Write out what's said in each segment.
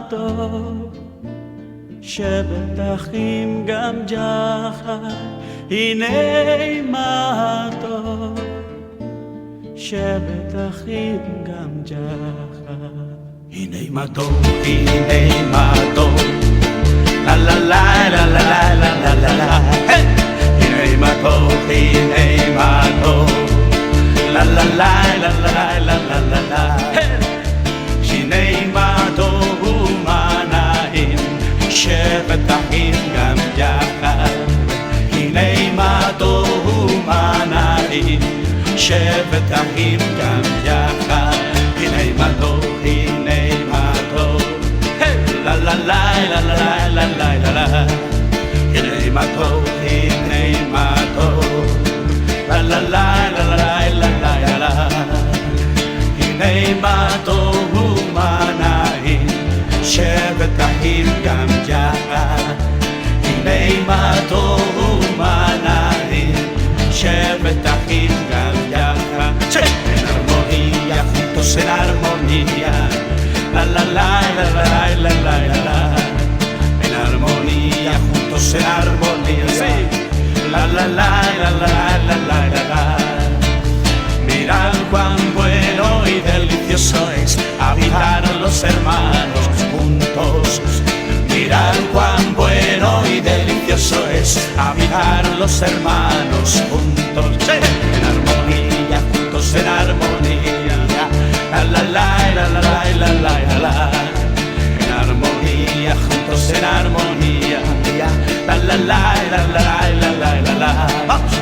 טוב, שבת אחים גם יחד, הנה מה טוב, שבת אחים גם יחד. הנה מה טוב, הנה מה טוב, לה לה לה לה לה לה לה לה לה. הנה מה טוב, הנה מה טוב, לה לה לה לה לה לה לה לה לה. הנה מה טוב ומה נעים, שבת אחים גם יחד. הנה מה טוב ומה נעים, שבת אחים גם יחד. הנה מה טוב, הנה מה טוב, לה לה לה לה לה לה לה לה. הנה מה טוב, הנה מה טוב, לה לה לה לה לה לה לה. הנה מה טוב ומה נעים, שבת אחים גם יחד. הנה מה טוב ומה נעים, שבת אחים גם יחד. En armonía, juntos en armonía, la la la la la la la la la. En armonía, juntos en armonía, la la la la la la la la la. Mirad cuán bueno y delicioso es habitar los hermanos juntos. Mirad cuán bueno y delicioso es habitar los hermanos juntos. En armonía, juntos en armonía, la la la la la la la la la. En armonía, juntos en armonía, la la la la la la la la la. Vamos.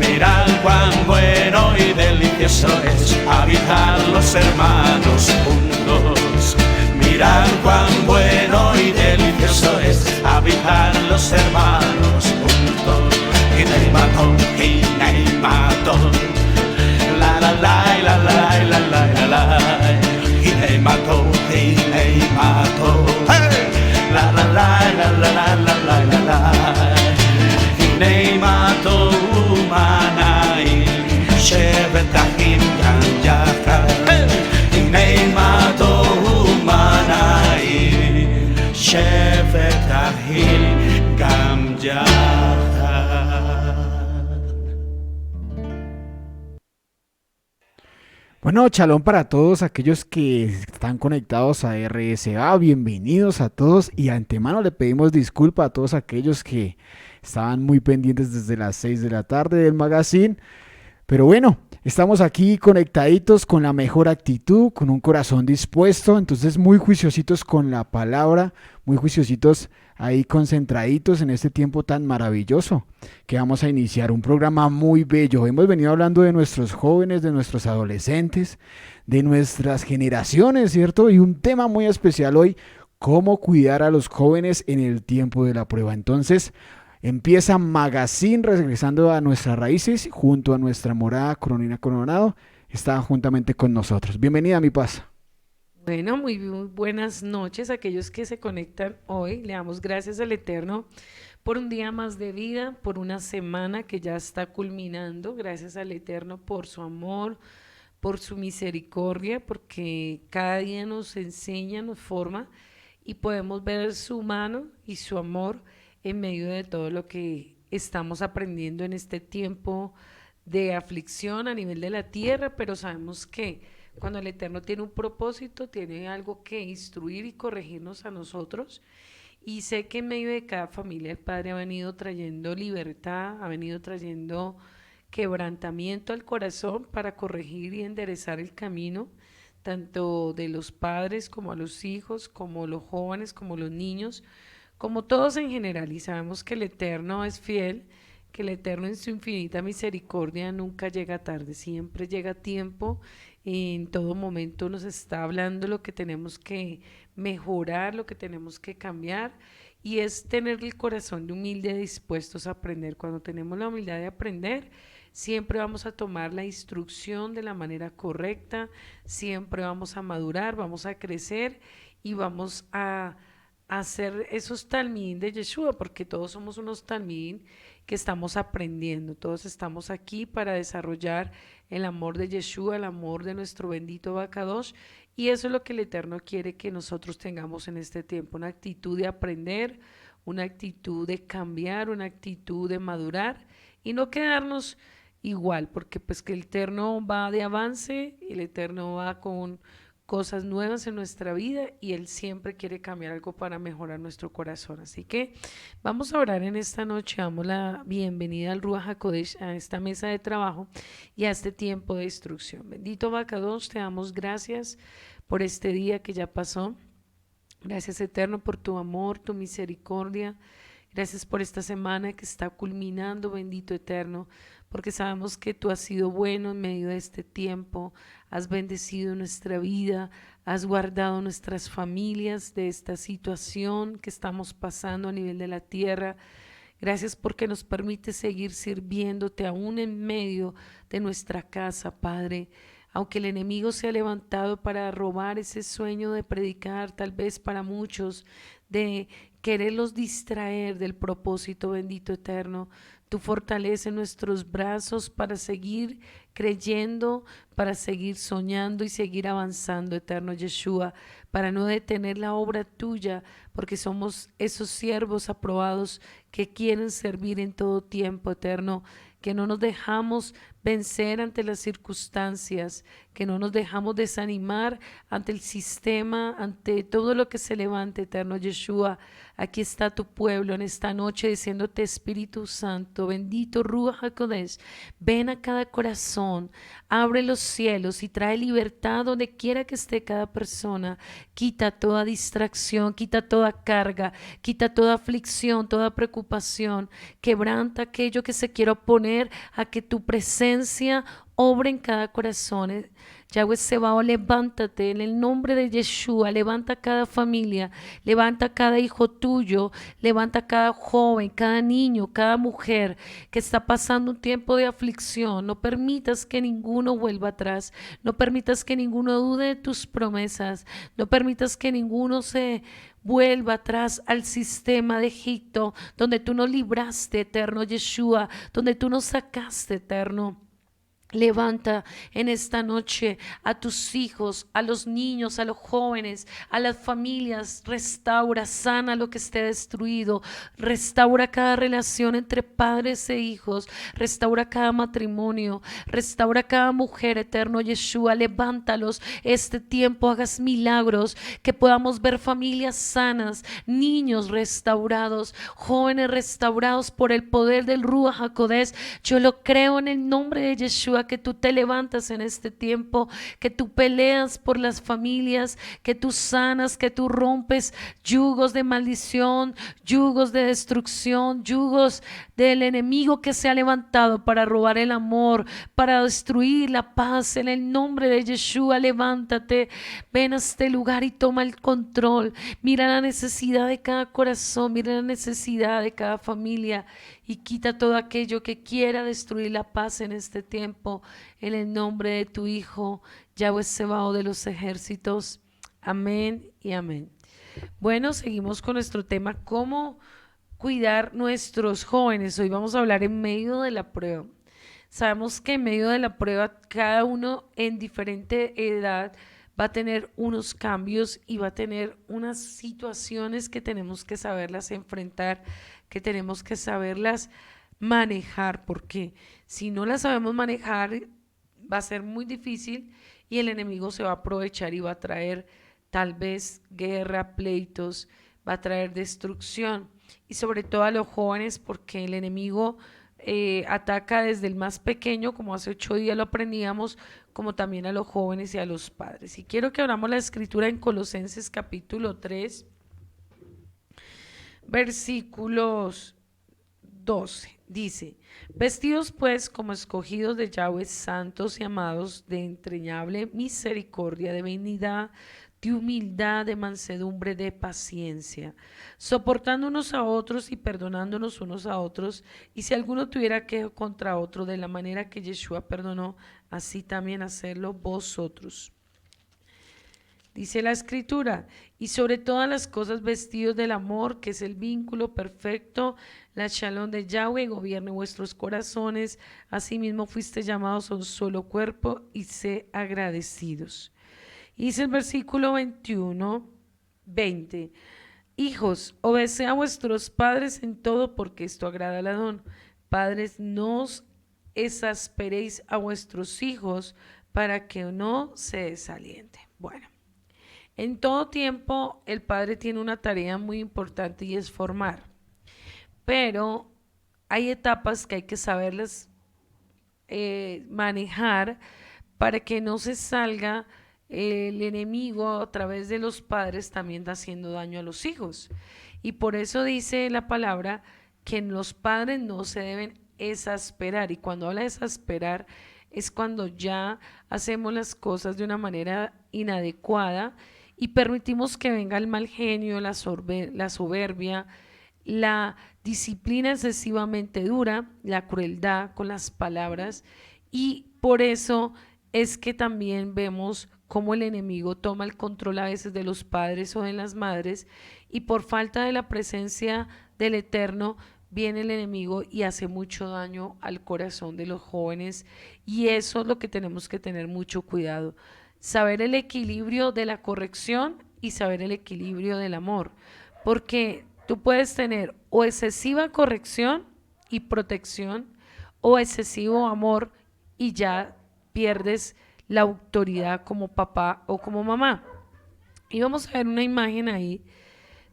Mirad cuán bueno y delicioso es habitar los hermanos juntos. Mirad cuán bueno y delicioso es habitar los hermanos juntos. Hinei maton, la la la la la la la la la. Hinei maton, la la la la la la la la la la. Hinei maton umanai, shevet achim gam yachad. Hinei maton umanai, shevet achim gam yachad. Bueno, shalom para todos aquellos que están conectados a RSA, bienvenidos a todos y de antemano le pedimos disculpas a todos aquellos que estaban muy pendientes desde las 6 de la tarde del magazine, pero bueno, estamos aquí conectaditos con la mejor actitud, con un corazón dispuesto, entonces muy juiciositos con la palabra, muy juiciositos ahí concentraditos en este tiempo tan maravilloso que vamos a iniciar un programa muy bello. Hemos venido hablando de nuestros jóvenes, de nuestros adolescentes, de nuestras generaciones, ¿cierto? Y un tema muy especial hoy, cómo cuidar a los jóvenes en el tiempo de la prueba. Entonces, empieza Magazine, regresando a nuestras raíces, junto a nuestra morada Carolina Coronado, está juntamente con nosotros. Bienvenida, mi paz. Bueno, muy buenas noches a aquellos que se conectan hoy. Le damos gracias al Eterno por un día más de vida, por una semana que ya está culminando. Gracias al Eterno por su amor, por su misericordia, porque cada día nos enseña, nos forma y podemos ver su mano y su amor en medio de todo lo que estamos aprendiendo en este tiempo de aflicción a nivel de la tierra, pero sabemos que cuando el Eterno tiene un propósito, tiene algo que instruir y corregirnos a nosotros. Y sé que en medio de cada familia el Padre ha venido trayendo libertad, ha venido trayendo quebrantamiento al corazón para corregir y enderezar el camino, tanto de los padres como a los hijos, como los jóvenes, como los niños, como todos en general. Y sabemos que el Eterno es fiel, que el Eterno en su infinita misericordia nunca llega tarde, siempre llega a tiempo. En todo momento nos está hablando lo que tenemos que mejorar, lo que tenemos que cambiar, y es tener el corazón de humilde, dispuestos a aprender. Cuando tenemos la humildad de aprender, siempre vamos a tomar la instrucción de la manera correcta, siempre vamos a madurar, vamos a crecer y vamos a hacer esos talmín de Yeshua, porque todos somos unos talmín que estamos aprendiendo, todos estamos aquí para desarrollar el amor de Yeshua, el amor de nuestro bendito Bacadosh, y eso es lo que el Eterno quiere que nosotros tengamos en este tiempo, una actitud de aprender, una actitud de cambiar, una actitud de madurar y no quedarnos igual, porque pues que el Eterno va de avance, el Eterno va con cosas nuevas en nuestra vida y Él siempre quiere cambiar algo para mejorar nuestro corazón. Así que vamos a orar en esta noche, damos la bienvenida al Ruach HaKodesh, a esta mesa de trabajo y a este tiempo de instrucción. Bendito Bacadosh, te damos gracias por este día que ya pasó. Gracias Eterno por tu amor, tu misericordia. Gracias por esta semana que está culminando, bendito Eterno, porque sabemos que tú has sido bueno en medio de este tiempo, has bendecido nuestra vida, has guardado nuestras familias de esta situación que estamos pasando a nivel de la tierra. Gracias porque nos permite seguir sirviéndote aún en medio de nuestra casa, Padre. Aunque el enemigo se ha levantado para robar ese sueño de predicar, tal vez para muchos, de quererlos distraer del propósito, bendito Eterno, tú fortaleces nuestros brazos para seguir creyendo, para seguir soñando y seguir avanzando, Eterno Yeshua, para no detener la obra tuya, porque somos esos siervos aprobados que quieren servir en todo tiempo, Eterno, que no nos dejamos vencer ante las circunstancias, que no nos dejamos desanimar ante el sistema, ante todo lo que se levante, Eterno Yeshua. Aquí está tu pueblo en esta noche diciéndote, Espíritu Santo, bendito Ruach HaKodesh, ven a cada corazón, abre los cielos y trae libertad donde quiera que esté cada persona. Quita toda distracción, quita toda carga, quita toda aflicción, toda preocupación, quebranta aquello que se quiera oponer a que tu presencia obre en cada corazón. Yahweh Sebao, levántate en el nombre de Yeshua, levanta cada familia, levanta cada hijo tuyo, levanta cada joven, cada niño, cada mujer que está pasando un tiempo de aflicción. No permitas que ninguno vuelva atrás, no permitas que ninguno dude de tus promesas, no permitas que ninguno se vuelva atrás al sistema de Egipto, donde tú nos libraste, Eterno Yeshua, donde tú nos sacaste, Eterno. Levanta en esta noche a tus hijos, a los niños, a los jóvenes, a las familias. Restaura, sana lo que esté destruido. Restaura cada relación entre padres e hijos. Restaura cada matrimonio. Restaura cada mujer, Eterno Yeshua. Levántalos este tiempo, hagas milagros, que podamos ver familias sanas, niños restaurados, jóvenes restaurados por el poder del Ruach HaKodesh. Yo lo creo en el nombre de Yeshua, que tú te levantas en este tiempo, que tú peleas por las familias, que tú sanas, que tú rompes yugos de maldición, yugos de destrucción, yugos del enemigo que se ha levantado para robar el amor, para destruir la paz. En el nombre de Yeshua, levántate, ven a este lugar y toma el control. Mira la necesidad de cada corazón, mira la necesidad de cada familia y quita todo aquello que quiera destruir la paz en este tiempo, en el nombre de tu Hijo, Yahweh Sebao de los ejércitos. Amén y amén. Bueno, seguimos con nuestro tema, cómo cuidar nuestros jóvenes. Hoy vamos a hablar en medio de la prueba. Sabemos que en medio de la prueba, cada uno en diferente edad va a tener unos cambios y va a tener unas situaciones que tenemos que saberlas enfrentar, que tenemos que saberlas manejar, porque si no las sabemos manejar va a ser muy difícil y el enemigo se va a aprovechar y va a traer tal vez guerra, pleitos, va a traer destrucción y sobre todo a los jóvenes, porque el enemigo ataca desde el más pequeño, como hace 8 días lo aprendíamos, como también a los jóvenes y a los padres. Y quiero que abramos la escritura en Colosenses capítulo 3, versículos 12. Dice: vestidos pues como escogidos de Yahweh, santos y amados, de entrañable misericordia, de benignidad, de humildad, de mansedumbre, de paciencia, soportándonos a otros y perdonándonos unos a otros, y si alguno tuviera queja contra otro, de la manera que Yeshua perdonó, así también hacerlo vosotros. Dice la escritura, y sobre todas las cosas vestidos del amor, que es el vínculo perfecto, la shalom de Yahweh, gobierne vuestros corazones, asimismo fuiste llamados a un solo cuerpo y sé agradecidos. Y dice el versículo 21, 20, hijos, obedeced a vuestros padres en todo porque esto agrada al Adón. Padres, no os exasperéis a vuestros hijos para que no se desalienten. Bueno. En todo tiempo el padre tiene una tarea muy importante y es formar, pero hay etapas que hay que saberlas manejar para que no se salga el enemigo a través de los padres también haciendo daño a los hijos. Y por eso dice la palabra que los padres no se deben exasperar. Y cuando habla de exasperar es cuando ya hacemos las cosas de una manera inadecuada y permitimos que venga el mal genio, la soberbia, la disciplina excesivamente dura, la crueldad con las palabras, y por eso es que también vemos cómo el enemigo toma el control a veces de los padres o de las madres, y por falta de la presencia del Eterno viene el enemigo y hace mucho daño al corazón de los jóvenes, y eso es lo que tenemos que tener mucho cuidado. Saber el equilibrio de la corrección y saber el equilibrio del amor, porque tú puedes tener o excesiva corrección y protección o excesivo amor y ya pierdes la autoridad como papá o como mamá. Y vamos a ver una imagen ahí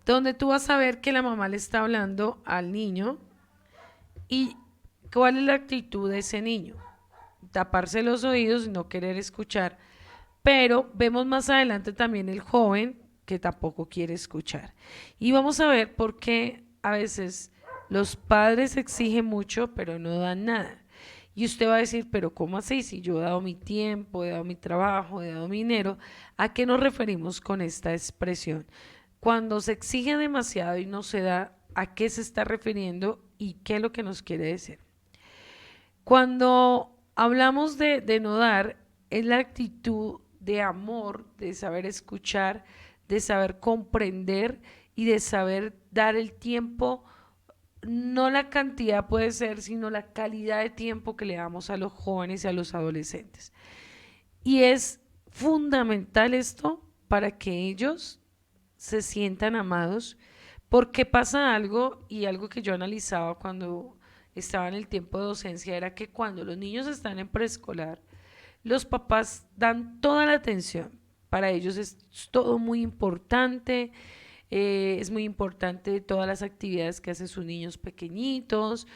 donde tú vas a ver que la mamá le está hablando al niño y cuál es la actitud de ese niño. Taparse los oídos y no querer escuchar. Pero vemos más adelante también el joven que tampoco quiere escuchar. Y vamos a ver por qué a veces los padres exigen mucho, pero no dan nada. Y usted va a decir, pero ¿cómo así? Si yo he dado mi tiempo, he dado mi trabajo, he dado mi dinero, ¿a qué nos referimos con esta expresión? Cuando se exige demasiado y no se da, ¿a qué se está refiriendo y qué es lo que nos quiere decir? Cuando hablamos de no dar, es la actitud de amor, de saber escuchar, de saber comprender y de saber dar el tiempo, no la cantidad puede ser, sino la calidad de tiempo que le damos a los jóvenes y a los adolescentes. Y es fundamental esto para que ellos se sientan amados, porque pasa algo, y algo que yo analizaba cuando estaba en el tiempo de docencia, era que cuando los niños están en preescolar, los papás dan toda la atención. Para ellos es todo muy importante, es muy importante todas las actividades que hacen sus niños pequeñitos,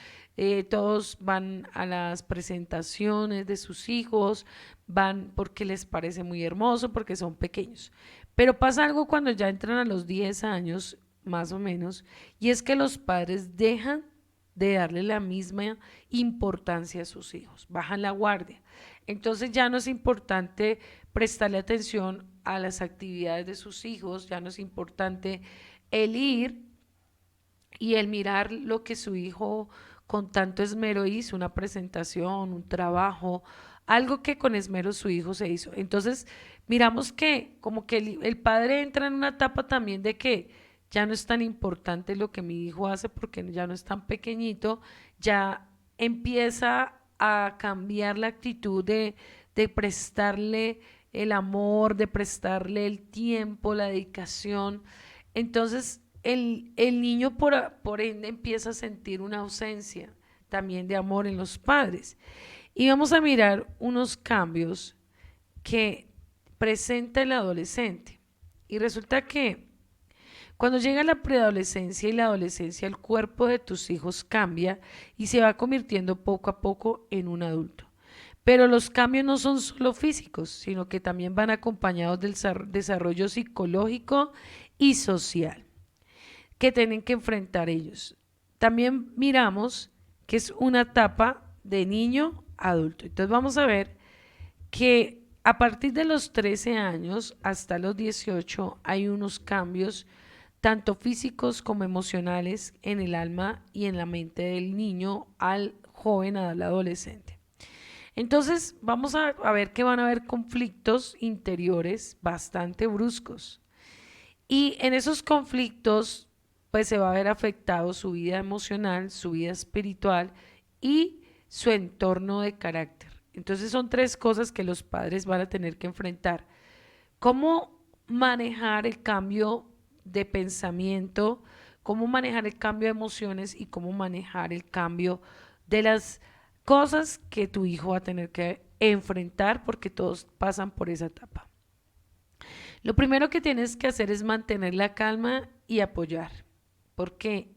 todos van a las presentaciones de sus hijos, van porque les parece muy hermoso, porque son pequeños. Pero pasa algo cuando ya entran a los 10 años, más o menos, y es que los padres dejan de darle la misma importancia a sus hijos, bajan la guardia. Entonces ya no es importante prestarle atención a las actividades de sus hijos, ya no es importante el ir y el mirar lo que su hijo con tanto esmero hizo, una presentación, un trabajo, algo que con esmero su hijo se hizo. Entonces miramos que como que el padre entra en una etapa también de que ya no es tan importante lo que mi hijo hace porque ya no es tan pequeñito, ya empieza a cambiar la actitud de prestarle el amor, de prestarle el tiempo, la dedicación. Entonces el niño por ende empieza a sentir una ausencia también de amor en los padres. Y vamos a mirar unos cambios que presenta el adolescente. Y resulta que cuando llega la preadolescencia y la adolescencia, el cuerpo de tus hijos cambia y se va convirtiendo poco a poco en un adulto. Pero los cambios no son solo físicos, sino que también van acompañados del desarrollo psicológico y social que tienen que enfrentar ellos. También miramos que es una etapa de niño a adulto. Entonces vamos a ver que a partir de los 13 años hasta los 18 hay unos cambios tanto físicos como emocionales en el alma y en la mente del niño al joven, al adolescente. Entonces, vamos a ver que van a haber conflictos interiores bastante bruscos. Y en esos conflictos, pues se va a ver afectado su vida emocional, su vida espiritual y su entorno de carácter. Entonces son tres cosas que los padres van a tener que enfrentar. ¿Cómo manejar el cambio de pensamiento? ¿Cómo manejar el cambio de emociones? Y cómo manejar el cambio de las cosas que tu hijo va a tener que enfrentar, porque todos pasan por esa etapa. Lo primero que tienes que hacer es mantener la calma y apoyar, porque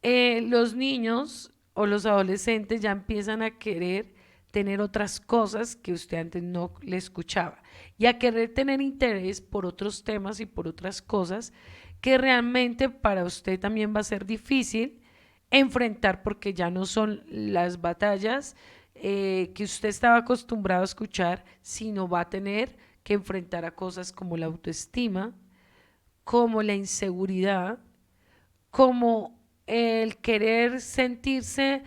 los niños o los adolescentes ya empiezan a querer tener otras cosas que usted antes no le escuchaba y a querer tener interés por otros temas y por otras cosas que realmente para usted también va a ser difícil enfrentar, porque ya no son las batallas que usted estaba acostumbrado a escuchar, sino va a tener que enfrentar a cosas como la autoestima, como la inseguridad, como el querer sentirse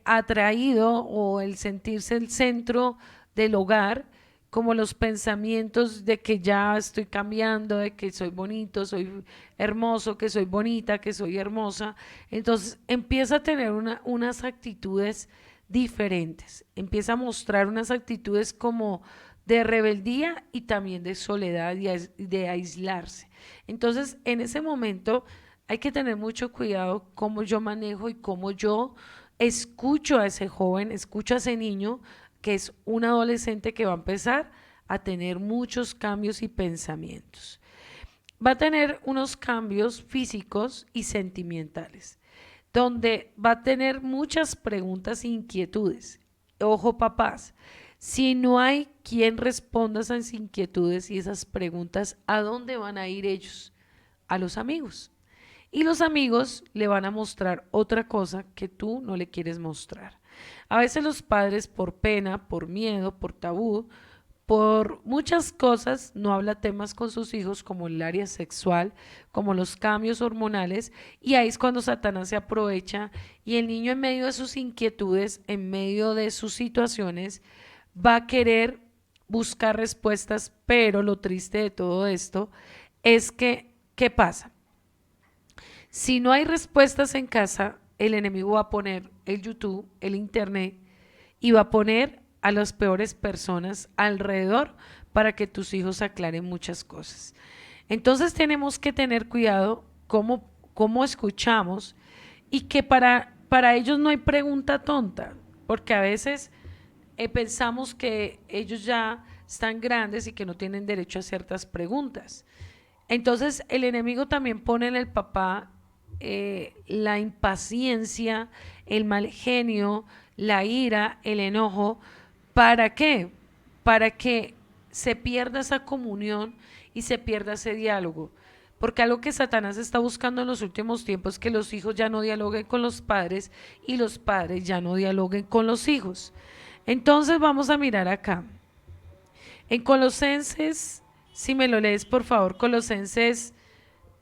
atraído o el sentirse el centro del hogar, como los pensamientos de que ya estoy cambiando, de que soy bonito, soy hermoso, que soy bonita, que soy hermosa. Entonces empieza a tener unas actitudes diferentes, empieza a mostrar unas actitudes como de rebeldía y también de soledad y de aislarse. Entonces en ese momento hay que tener mucho cuidado cómo yo manejo y cómo yo escucho a ese joven, escucho a ese niño que es un adolescente que va a empezar a tener muchos cambios y pensamientos. Va a tener unos cambios físicos y sentimentales, donde va a tener muchas preguntas e inquietudes. Ojo, papás, si no hay quien responda a esas inquietudes y esas preguntas, ¿a dónde van a ir ellos? A los amigos. Y los amigos le van a mostrar otra cosa que tú no le quieres mostrar. A veces los padres, por pena, por miedo, por tabú, por muchas cosas, no habla temas con sus hijos como el área sexual, como los cambios hormonales, y ahí es cuando Satanás se aprovecha y el niño, en medio de sus inquietudes, en medio de sus situaciones, va a querer buscar respuestas. Pero lo triste de todo esto es que, ¿qué pasa? Si no hay respuestas en casa, el enemigo va a poner el YouTube, el internet, y va a poner a las peores personas alrededor para que tus hijos aclaren muchas cosas. Entonces tenemos que tener cuidado cómo escuchamos, y que para ellos no hay pregunta tonta, porque a veces pensamos que ellos ya están grandes y que no tienen derecho a ciertas preguntas. Entonces el enemigo también pone en el papá la impaciencia, el mal genio, la ira, el enojo. ¿Para qué? Para que se pierda esa comunión y se pierda ese diálogo. Porque algo que Satanás está buscando en los últimos tiempos es que los hijos ya no dialoguen con los padres y los padres ya no dialoguen con los hijos. Entonces vamos a mirar acá. En Colosenses, si me lo lees por favor, Colosenses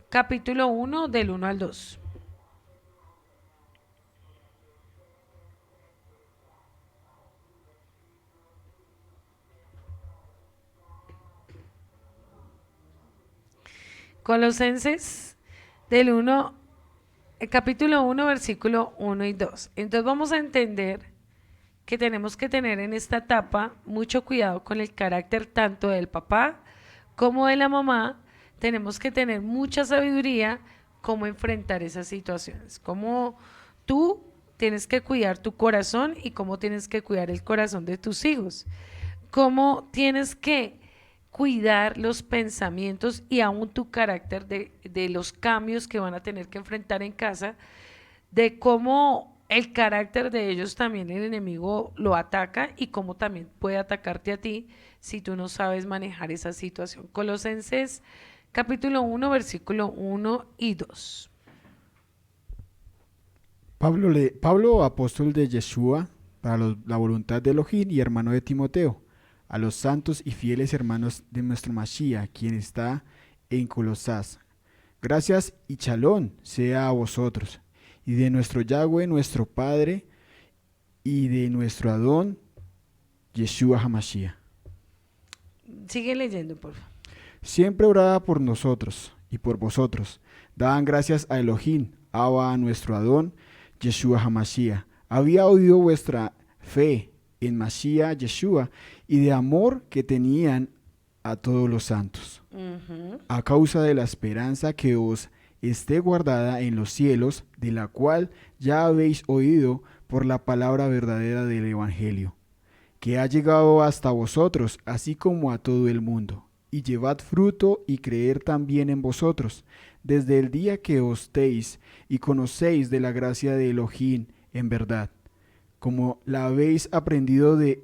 capítulo 1 del 1 al 2. Colosenses del 1, capítulo 1, versículo 1 y 2. Entonces vamos a entender que tenemos que tener en esta etapa mucho cuidado con el carácter tanto del papá como de la mamá. Tenemos que tener mucha sabiduría cómo enfrentar esas situaciones, cómo tú tienes que cuidar tu corazón y cómo tienes que cuidar el corazón de tus hijos, cómo tienes que cuidar los pensamientos y aún tu carácter de los cambios que van a tener que enfrentar en casa, de cómo el carácter de ellos también el enemigo lo ataca y cómo también puede atacarte a ti si tú no sabes manejar esa situación. Colosenses capítulo 1, versículo 1 y 2. Pablo, apóstol de Yeshua, para la voluntad de Elohim y hermano de Timoteo, a los santos y fieles hermanos de nuestro Mashiach, quien está en Colosas. Gracias y chalón sea a vosotros, y de nuestro Yahweh, nuestro Padre, y de nuestro Adón Yeshua HaMashiach. Sigue leyendo, por favor. Siempre oraba por nosotros y por vosotros. Daban gracias a Elohim, Abba, a nuestro Adón, Yeshua HaMashiach. Había oído vuestra fe en Mashiach Yeshua y de amor que tenían a todos los santos. A causa de la esperanza que os esté guardada en los cielos, de la cual ya habéis oído por la palabra verdadera del Evangelio, que ha llegado hasta vosotros, así como a todo el mundo. Y llevad fruto y creer también en vosotros, desde el día que os deis y conocéis de la gracia de Elohim en verdad, como la habéis aprendido de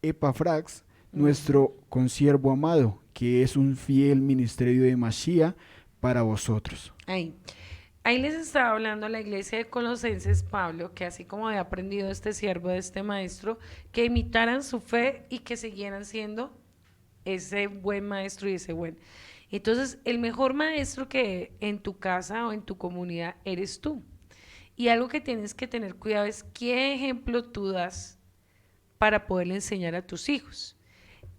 Epafras, nuestro consiervo amado, que es un fiel ministerio de Mashiach para vosotros. Ahí les estaba hablando a la iglesia de Colosenses Pablo, que así como había aprendido este siervo de este maestro, que imitaran su fe y que siguieran siendo ese buen maestro y ese buen. Entonces, el mejor maestro que en tu casa o en tu comunidad eres tú. Y algo que tienes que tener cuidado es qué ejemplo tú das para poderle enseñar a tus hijos.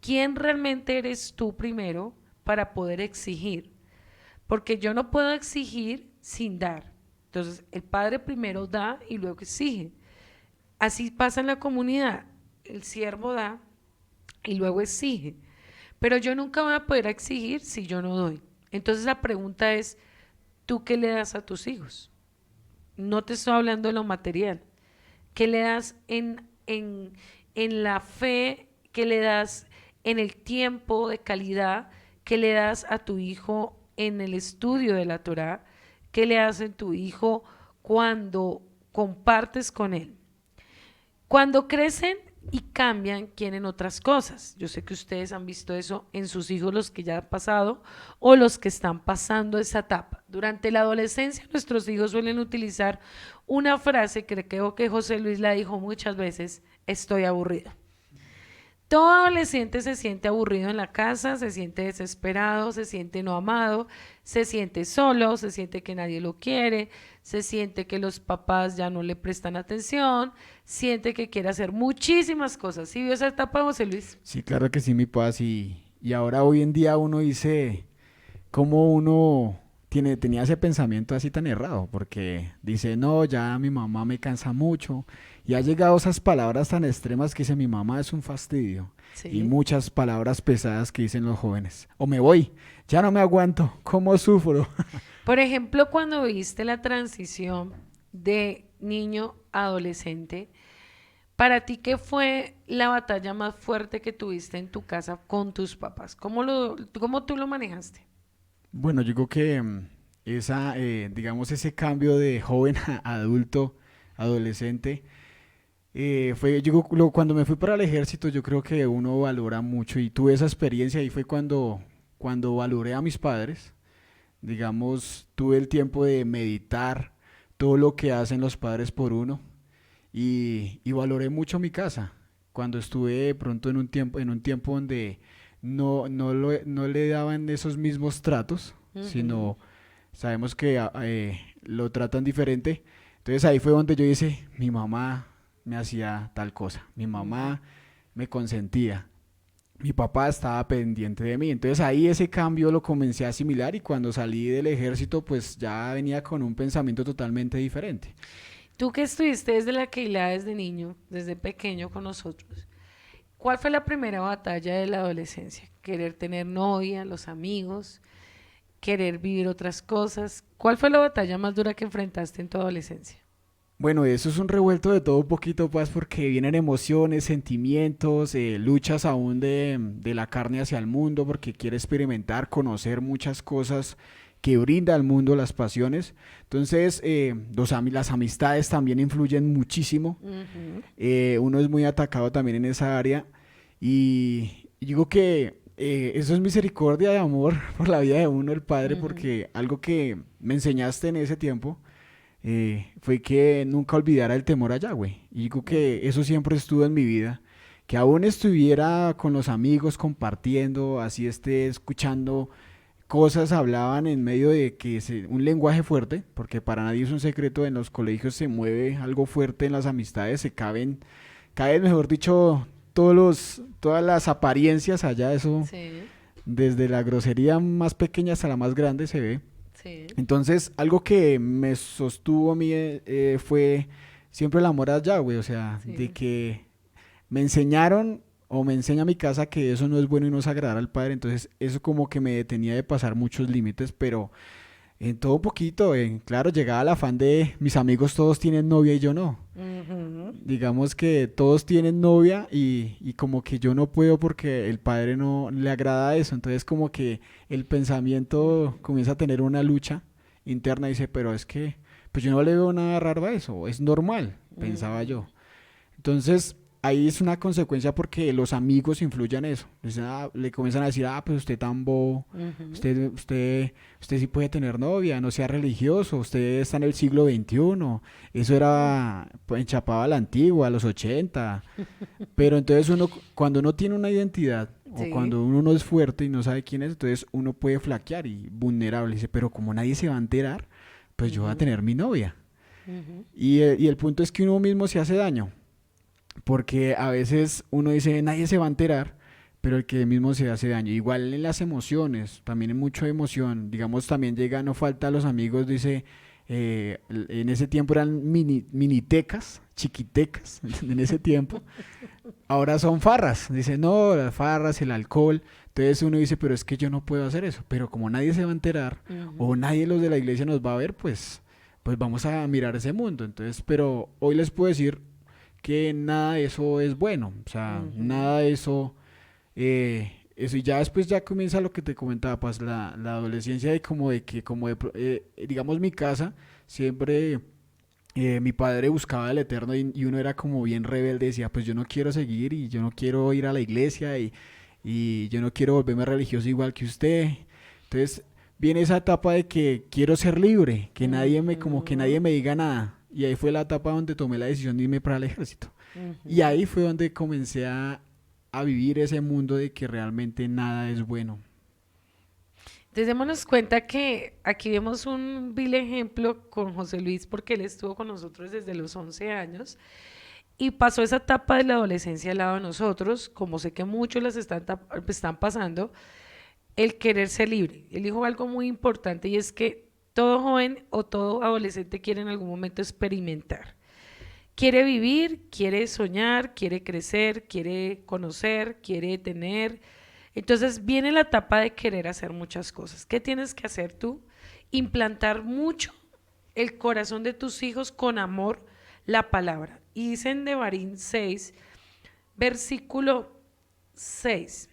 ¿Quién realmente eres tú primero para poder exigir? Porque yo no puedo exigir sin dar. Entonces, el padre primero da y luego exige. Así pasa en la comunidad. El siervo da y luego exige. Pero yo nunca voy a poder exigir si yo no doy. Entonces, la pregunta es, ¿tú qué le das a tus hijos? No te estoy hablando de lo material. ¿Qué le das en la fe? ¿Qué le das en el tiempo de calidad? ¿Qué le das a tu hijo en el estudio de la Torá? ¿Qué le das a tu hijo cuando compartes con él? Cuando crecen y cambian, quieren otras cosas. Yo sé que ustedes han visto eso en sus hijos, los que ya han pasado o los que están pasando esa etapa. Durante la adolescencia, nuestros hijos suelen utilizar una frase que creo que José Luis la dijo muchas veces: estoy aburrido. Todo adolescente se siente aburrido en la casa, se siente desesperado, se siente no amado, se siente solo, se siente que nadie lo quiere, se siente que los papás ya no le prestan atención, siente que quiere hacer muchísimas cosas. ¿Sí vio esa etapa, José Luis? Sí, claro que sí, mi paz. Y ahora hoy en día uno dice cómo uno tenía ese pensamiento así tan errado, porque dice, no, ya mi mamá me cansa mucho, y ha llegado esas palabras tan extremas que dice, mi mamá es un fastidio, Sí. y muchas palabras pesadas que dicen los jóvenes, o me voy, ya no me aguanto, ¿cómo sufro? Por ejemplo, cuando viste la transición de niño a adolescente, para ti, ¿qué fue la batalla más fuerte que tuviste en tu casa con tus papás? ¿Cómo tú lo manejaste? Bueno, yo creo que digamos, ese cambio de joven a adulto, adolescente, cuando me fui para el ejército, yo creo que uno valora mucho y tuve esa experiencia y fue cuando valoré a mis padres. Digamos, tuve el tiempo de meditar todo lo que hacen los padres por uno y valoré mucho mi casa. Cuando estuve de pronto en un tiempo donde no le daban esos mismos tratos, sino sabemos que lo tratan diferente. Entonces ahí fue donde yo dije, mi mamá me hacía tal cosa, mi mamá me consentía, mi papá estaba pendiente de mí. Entonces ahí ese cambio lo comencé a asimilar y cuando salí del ejército pues ya venía con un pensamiento totalmente diferente. Tú que estuviste desde la Keilah, desde niño, desde pequeño con nosotros, ¿cuál fue la primera batalla de la adolescencia? ¿Querer tener novia, los amigos, querer vivir otras cosas? ¿Cuál fue la batalla más dura que enfrentaste en tu adolescencia? Bueno, eso es un revuelto de todo un poquito, pues, porque vienen emociones, sentimientos, luchas aún de la carne hacia el mundo, porque quiere experimentar, conocer muchas cosas que brinda al mundo, las pasiones. Entonces, las amistades también influyen muchísimo. Uno es muy atacado también en esa área y digo que eso es misericordia de amor por la vida de uno, el Padre, porque algo que me enseñaste en ese tiempo fue que nunca olvidara el temor a Yahweh. Y digo que eso siempre estuvo en mi vida, que aún estuviera con los amigos compartiendo, así esté escuchando cosas, hablaban en medio de un lenguaje fuerte, porque para nadie es un secreto, en los colegios se mueve algo fuerte en las amistades, caen, mejor dicho, todas las apariencias allá, eso, Sí, desde la grosería más pequeña hasta la más grande se ve. sí. Entonces, algo que me sostuvo a mí fue siempre el amor a Yahweh, o sea, de Sí. que me enseñaron o me enseña mi casa que eso no es bueno y no es agradar al Padre, entonces eso como que me detenía de pasar muchos límites, pero en todo poquito, claro, llegaba el afán de mis amigos todos tienen novia y yo no. Ujú. Digamos que todos tienen novia y como que yo no puedo porque el padre no le agrada eso. Entonces como que el pensamiento comienza a tener una lucha interna y dice, pero es que pues yo no le veo nada raro a eso, es normal, pensaba Ujú. yo. Entonces, ahí es una consecuencia porque los amigos influyen en eso. Le comienzan a decir, pues usted tan bobo, Ujú. usted sí puede tener novia, no sea religioso, usted está en el siglo XXI. Eso era pues, enchapado a la antigua, a los 80. Pero entonces uno, cuando uno tiene una identidad o Sí. cuando uno no es fuerte y no sabe quién es, entonces uno puede flaquear y vulnerable. Dice, pero como nadie se va a enterar, pues yo voy a Ujú. tener mi novia. Ujú. Y el punto es que uno mismo se hace daño. Porque a veces uno dice, nadie se va a enterar, pero el que mismo se hace daño. Igual en las emociones, también hay mucha emoción. Digamos, también llega, no falta a los amigos, dice, en ese tiempo eran minitecas, chiquitecas, en ese tiempo. Ahora son farras. Dice, no, las farras, el alcohol. Entonces uno dice, pero es que yo no puedo hacer eso. Pero como nadie se va a enterar, o Ujú. nadie los de la iglesia nos va a ver, pues vamos a mirar ese mundo. Entonces, pero hoy les puedo decir que nada de eso es bueno, o sea, Ujú. nada de eso, eso y ya después ya comienza lo que te comentaba, pues la adolescencia y como de que, digamos mi casa, siempre mi padre buscaba el eterno y uno era como bien rebelde, decía, pues yo no quiero seguir y yo no quiero ir a la iglesia y yo no quiero volverme religioso igual que usted, entonces viene esa etapa de que quiero ser libre, que como que nadie Ujú. me diga nada. Y ahí fue la etapa donde tomé la decisión de irme para el ejército. Y Ujú. ahí fue donde comencé a vivir ese mundo de que realmente nada es bueno. Entonces démonos cuenta que aquí vemos un vil ejemplo con José Luis porque él estuvo con nosotros desde los 11 años y pasó esa etapa de la adolescencia al lado de nosotros, como sé que muchos las están pasando, el querer ser libre. Él dijo algo muy importante y es que todo joven o todo adolescente quiere en algún momento experimentar. Quiere vivir, quiere soñar, quiere crecer, quiere conocer, quiere tener. Entonces viene la etapa de querer hacer muchas cosas. ¿Qué tienes que hacer tú? Implantar mucho el corazón de tus hijos con amor la palabra. Y dice en Devarim 6, versículo 6.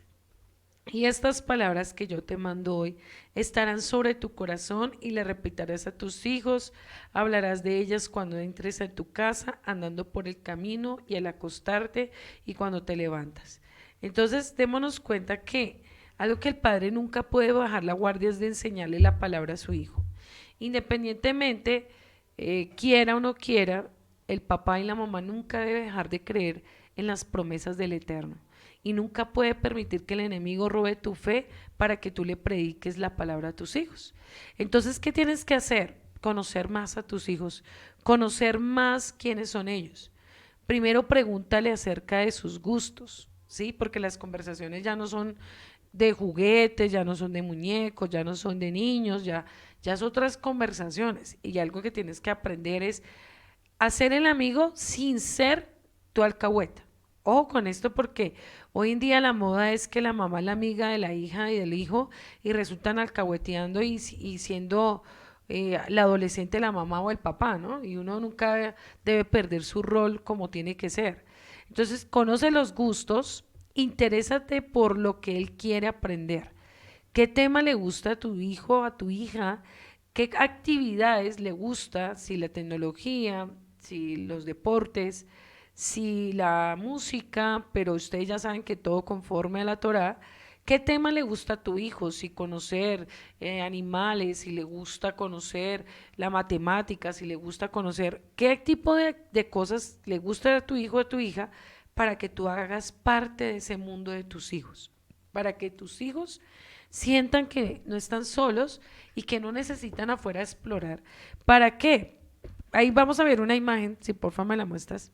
Y estas palabras que yo te mando hoy estarán sobre tu corazón y le repetirás a tus hijos, hablarás de ellas cuando entres a tu casa, andando por el camino y al acostarte y cuando te levantas. Entonces, démonos cuenta que algo que el padre nunca puede bajar la guardia es de enseñarle la palabra a su hijo. Independientemente, quiera o no quiera, el papá y la mamá nunca debe dejar de creer en las promesas del Eterno y nunca puede permitir que el enemigo robe tu fe para que tú le prediques la palabra a tus hijos. Entonces, ¿qué tienes que hacer? Conocer más a tus hijos, conocer más quiénes son ellos. Primero pregúntale acerca de sus gustos, ¿sí? Porque las conversaciones ya no son de juguetes, ya no son de muñecos, ya no son de niños, ya es otras conversaciones. Y algo que tienes que aprender es hacer el amigo sin ser tu alcahueta. Ojo con esto porque hoy en día la moda es que la mamá es la amiga de la hija y del hijo y resultan alcahueteando y siendo la adolescente la mamá o el papá, ¿no? Y uno nunca debe perder su rol como tiene que ser. Entonces, conoce los gustos, interésate por lo que él quiere aprender. ¿Qué tema le gusta a tu hijo, a tu hija? ¿Qué actividades le gusta? Si la tecnología, si los deportes, si la música, pero ustedes ya saben que todo conforme a la Torá. ¿Qué tema le gusta a tu hijo? Si conocer animales, si le gusta conocer la matemática, si le gusta conocer qué tipo de cosas le gusta a tu hijo o a tu hija para que tú hagas parte de ese mundo de tus hijos, para que tus hijos sientan que no están solos y que no necesitan afuera explorar. ¿Para qué? Ahí vamos a ver una imagen, si por favor me la muestras.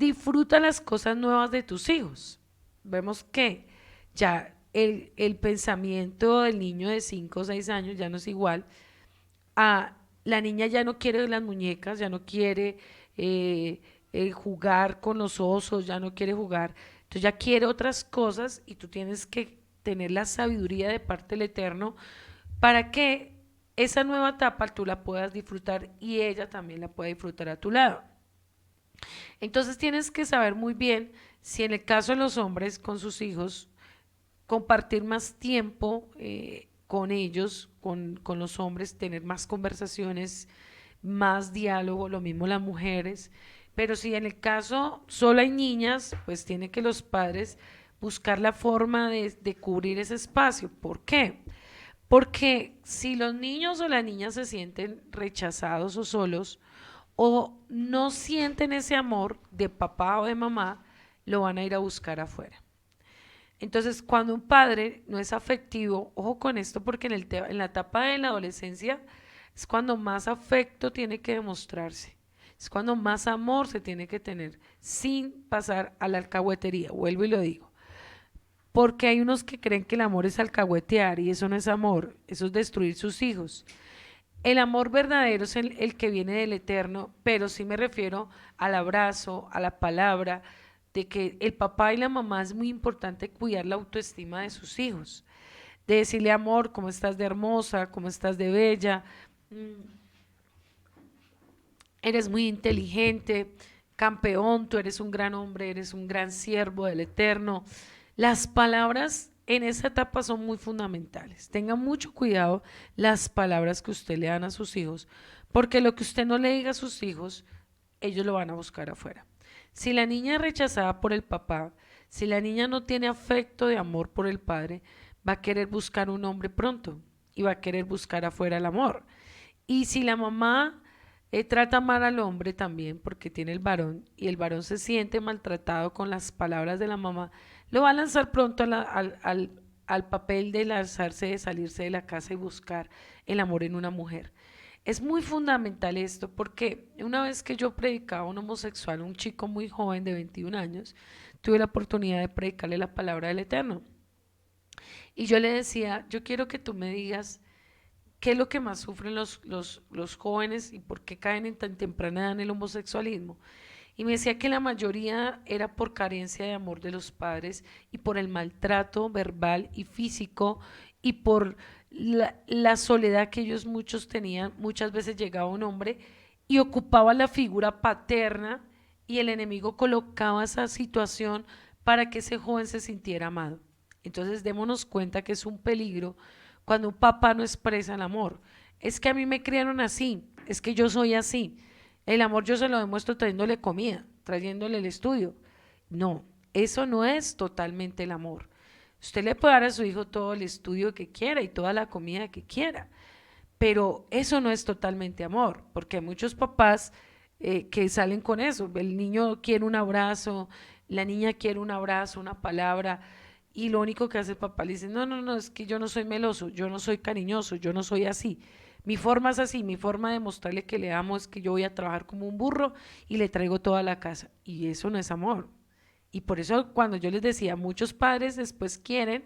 disfruta las cosas nuevas de tus hijos. Vemos que ya el pensamiento del niño de 5 o 6 años ya no es igual. La niña ya no quiere las muñecas, ya no quiere jugar con los osos, ya no quiere jugar. Entonces ya quiere otras cosas y tú tienes que tener la sabiduría de parte del Eterno para que esa nueva etapa tú la puedas disfrutar y ella también la pueda disfrutar a tu lado. Entonces tienes que saber muy bien si en el caso de los hombres con sus hijos, compartir más tiempo con ellos, con los hombres, tener más conversaciones, más diálogo, lo mismo las mujeres. Pero si en el caso solo hay niñas, pues tienen que los padres buscar la forma de cubrir ese espacio. ¿Por qué? Porque si los niños o las niñas se sienten rechazados o solos o no sienten ese amor de papá o de mamá, lo van a ir a buscar afuera. Entonces, cuando un padre no es afectivo, ojo con esto porque en la etapa de la adolescencia es cuando más afecto tiene que demostrarse, es cuando más amor se tiene que tener sin pasar a la alcahuetería, vuelvo y lo digo. Porque hay unos que creen que el amor es alcahuetear y eso no es amor, eso es destruir sus hijos. El amor verdadero es el que viene del Eterno, pero sí me refiero al abrazo, a la palabra, de que el papá y la mamá es muy importante cuidar la autoestima de sus hijos, de decirle amor, cómo estás de hermosa, cómo estás de bella, eres muy inteligente, campeón, tú eres un gran hombre, eres un gran siervo del Eterno. Las palabras en esa etapa son muy fundamentales. Tenga mucho cuidado las palabras que usted le dan a sus hijos, porque lo que usted no le diga a sus hijos, ellos lo van a buscar afuera. Si la niña es rechazada por el papá, si la niña no tiene afecto de amor por el padre, va a querer buscar un hombre pronto y va a querer buscar afuera el amor. Y si la mamá trata mal al hombre también porque tiene el varón y el varón se siente maltratado con las palabras de la mamá, lo va a lanzar pronto al papel de lanzarse, de salirse de la casa y buscar el amor en una mujer. Es muy fundamental esto porque una vez que yo predicaba a un homosexual, un chico muy joven de 21 años, tuve la oportunidad de predicarle la palabra del Eterno. Y yo le decía, yo quiero que tú me digas qué es lo que más sufren los jóvenes y por qué caen en tan temprana edad en el homosexualismo. Y me decía que la mayoría era por carencia de amor de los padres y por el maltrato verbal y físico y por la soledad que ellos muchos tenían. Muchas veces llegaba un hombre y ocupaba la figura paterna y el enemigo colocaba esa situación para que ese joven se sintiera amado. Entonces démonos cuenta que es un peligro cuando un papá no expresa el amor. Es que a mí me criaron así, es que yo soy así. El amor yo se lo demuestro trayéndole comida, trayéndole el estudio. No, eso no es totalmente el amor. Usted le puede dar a su hijo todo el estudio que quiera y toda la comida que quiera, pero eso no es totalmente amor, porque hay muchos papás que salen con eso. El niño quiere un abrazo, la niña quiere un abrazo, una palabra, y lo único que hace el papá le dice, no, no, no, es que yo no soy meloso, yo no soy cariñoso, yo no soy así. Mi forma es así, mi forma de mostrarle que le amo es que yo voy a trabajar como un burro y le traigo toda la casa. Y eso no es amor. Y por eso cuando yo les decía, muchos padres después quieren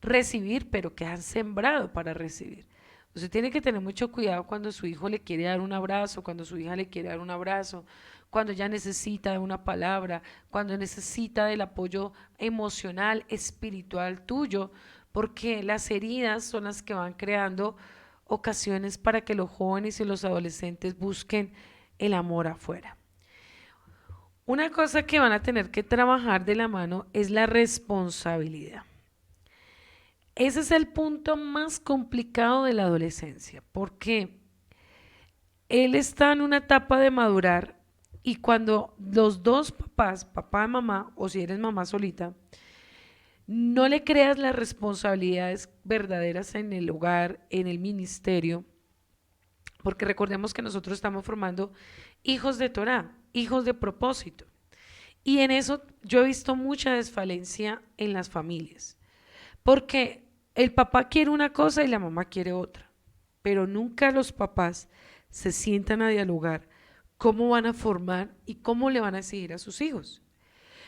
recibir, pero que han sembrado para recibir. Usted tiene que tener mucho cuidado cuando su hijo le quiere dar un abrazo, cuando su hija le quiere dar un abrazo, cuando ella necesita de una palabra, cuando necesita del apoyo emocional, espiritual tuyo, porque las heridas son las que van creando ocasiones para que los jóvenes y los adolescentes busquen el amor afuera. Una cosa que van a tener que trabajar de la mano es la responsabilidad. Ese es el punto más complicado de la adolescencia, porque él está en una etapa de madurar y cuando los dos papás, papá y mamá, o si eres mamá solita, no le creas las responsabilidades verdaderas en el hogar, en el ministerio, porque recordemos que nosotros estamos formando hijos de Torá, hijos de propósito. Y en eso yo he visto mucha desfalencia en las familias, porque el papá quiere una cosa y la mamá quiere otra, pero nunca los papás se sientan a dialogar cómo van a formar y cómo le van a exigir a sus hijos.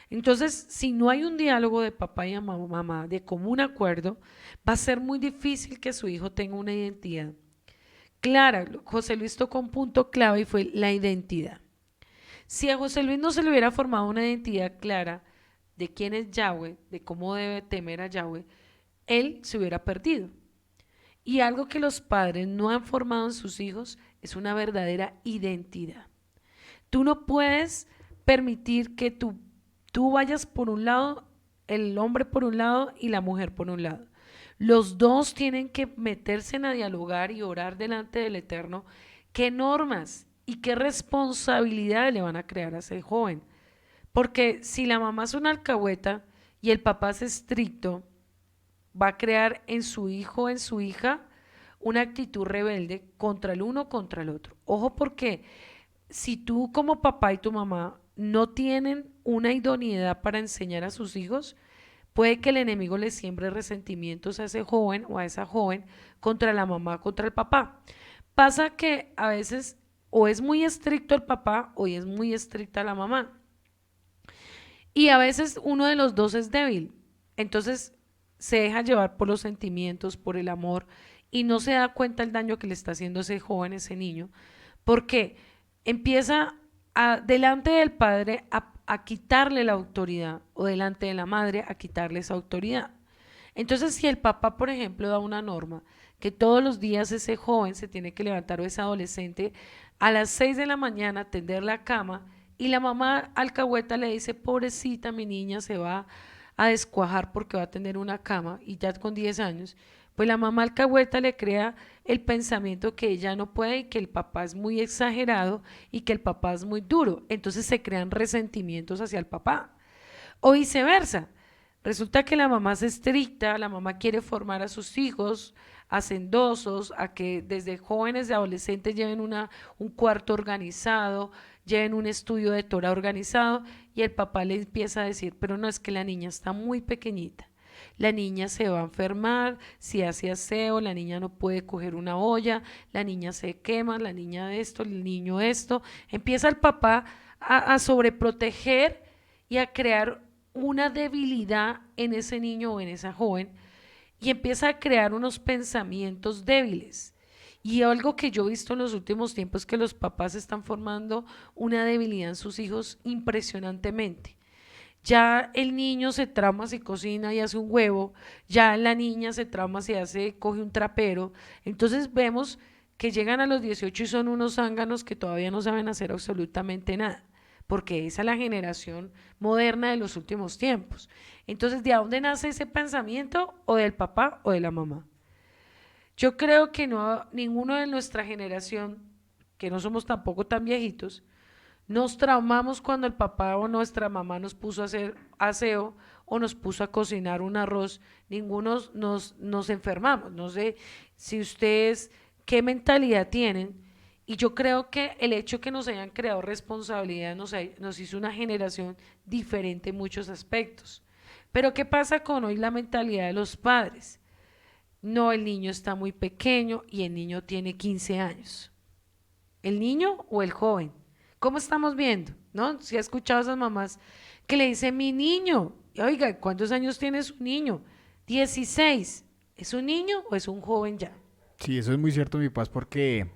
Entonces, si no hay un diálogo de papá y mamá de común acuerdo, va a ser muy difícil que su hijo tenga una identidad clara. José Luis tocó un punto clave y fue la identidad. Si a José Luis no se le hubiera formado una identidad clara de quién es Yahweh, de cómo debe temer a Yahweh, él se hubiera perdido. Y algo que los padres no han formado en sus hijos es una verdadera identidad. Tú no puedes permitir que tú vayas por un lado, el hombre por un lado y la mujer por un lado. Los dos tienen que meterse a dialogar y orar delante del Eterno qué normas y qué responsabilidades le van a crear a ese joven. Porque si la mamá es una alcahueta y el papá es estricto, va a crear en su hijo o en su hija una actitud rebelde contra el uno contra el otro. Ojo, porque si tú como papá y tu mamá no tienen una idoneidad para enseñar a sus hijos, puede que el enemigo le siembre resentimientos a ese joven o a esa joven contra la mamá, contra el papá. Pasa que a veces o es muy estricto el papá o es muy estricta la mamá. Y a veces uno de los dos es débil. Entonces se deja llevar por los sentimientos, por el amor, y no se da cuenta el daño que le está haciendo ese joven, ese niño, porque empieza delante del padre a quitarle la autoridad, o delante de la madre a quitarle esa autoridad. Entonces, si el papá, por ejemplo, da una norma que todos los días ese joven se tiene que levantar, o ese adolescente, a las 6 de la mañana, tender la cama, y la mamá alcahueta le dice: pobrecita, mi niña se va a descuajar porque va a tener una cama, y ya con 10 años, pues la mamá alcahueta le crea el pensamiento que ella no puede y que el papá es muy exagerado y que el papá es muy duro. Entonces se crean resentimientos hacia el papá. O viceversa. Resulta que la mamá es estricta, la mamá quiere formar a sus hijos hacendosos, a que desde jóvenes y adolescentes lleven un cuarto organizado, lleven un estudio de Torah organizado, y el papá le empieza a decir: pero no, es que la niña está muy pequeñita. La niña se va a enfermar si hace aseo, la niña no puede coger una olla, la niña se quema, la niña de esto, el niño esto. Empieza el papá a sobreproteger y a crear una debilidad en ese niño o en esa joven, y empieza a crear unos pensamientos débiles. Y algo que yo he visto en los últimos tiempos es que los papás están formando una debilidad en sus hijos impresionantemente. Ya el niño se trauma si cocina y hace un huevo, ya la niña se trauma si coge un trapero. Entonces vemos que llegan a los 18 y son unos zánganos que todavía no saben hacer absolutamente nada, porque esa es la generación moderna de los últimos tiempos. Entonces, ¿de dónde nace ese pensamiento? O del papá o de la mamá. Yo creo que ninguno de nuestra generación, que no somos tampoco tan viejitos, nos traumamos cuando el papá o nuestra mamá nos puso a hacer aseo o nos puso a cocinar un arroz. Ninguno nos enfermamos. No sé si ustedes qué mentalidad tienen. Y yo creo que el hecho que nos hayan creado responsabilidad nos hizo una generación diferente en muchos aspectos. Pero ¿qué pasa con hoy la mentalidad de los padres? No, el niño está muy pequeño y el niño tiene 15 años. ¿El niño o el joven? ¿Cómo estamos viendo? ¿No? Si ha escuchado a esas mamás que le dicen: mi niño. Oiga, ¿cuántos años tiene su niño? 16. ¿Es un niño o es un joven ya? Sí, eso es muy cierto, mi paz, porque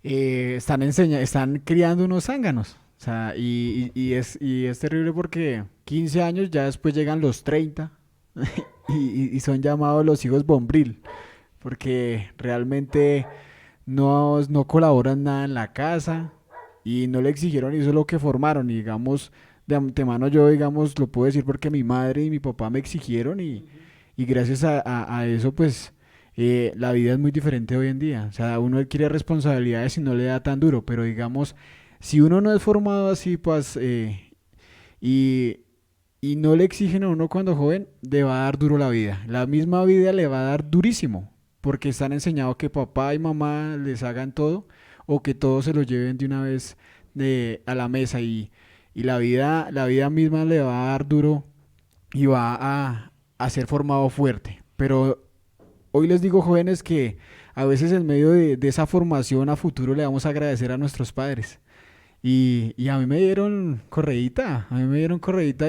están criando unos zánganos. O sea, y es terrible porque 15 años ya después llegan los 30 y son llamados los hijos bombril, porque realmente no colaboran nada en la casa y no le exigieron, y eso es lo que formaron. Y digamos, de antemano yo, digamos, lo puedo decir porque mi madre y mi papá me exigieron, y gracias a eso, pues la vida es muy diferente hoy en día. O sea, uno quiere responsabilidades y no le da tan duro, pero digamos, si uno no es formado así, pues, y, y no le exigen a uno cuando joven, le va a dar duro la vida. La misma vida le va a dar durísimo, porque están enseñados que papá y mamá les hagan todo, o que todo se lo lleven de una vez a la mesa, y la vida misma le va a dar duro y va a ser formado fuerte. Pero hoy les digo, jóvenes, que a veces en medio de esa formación a futuro le vamos a agradecer a nuestros padres. Y a mí me dieron correíta,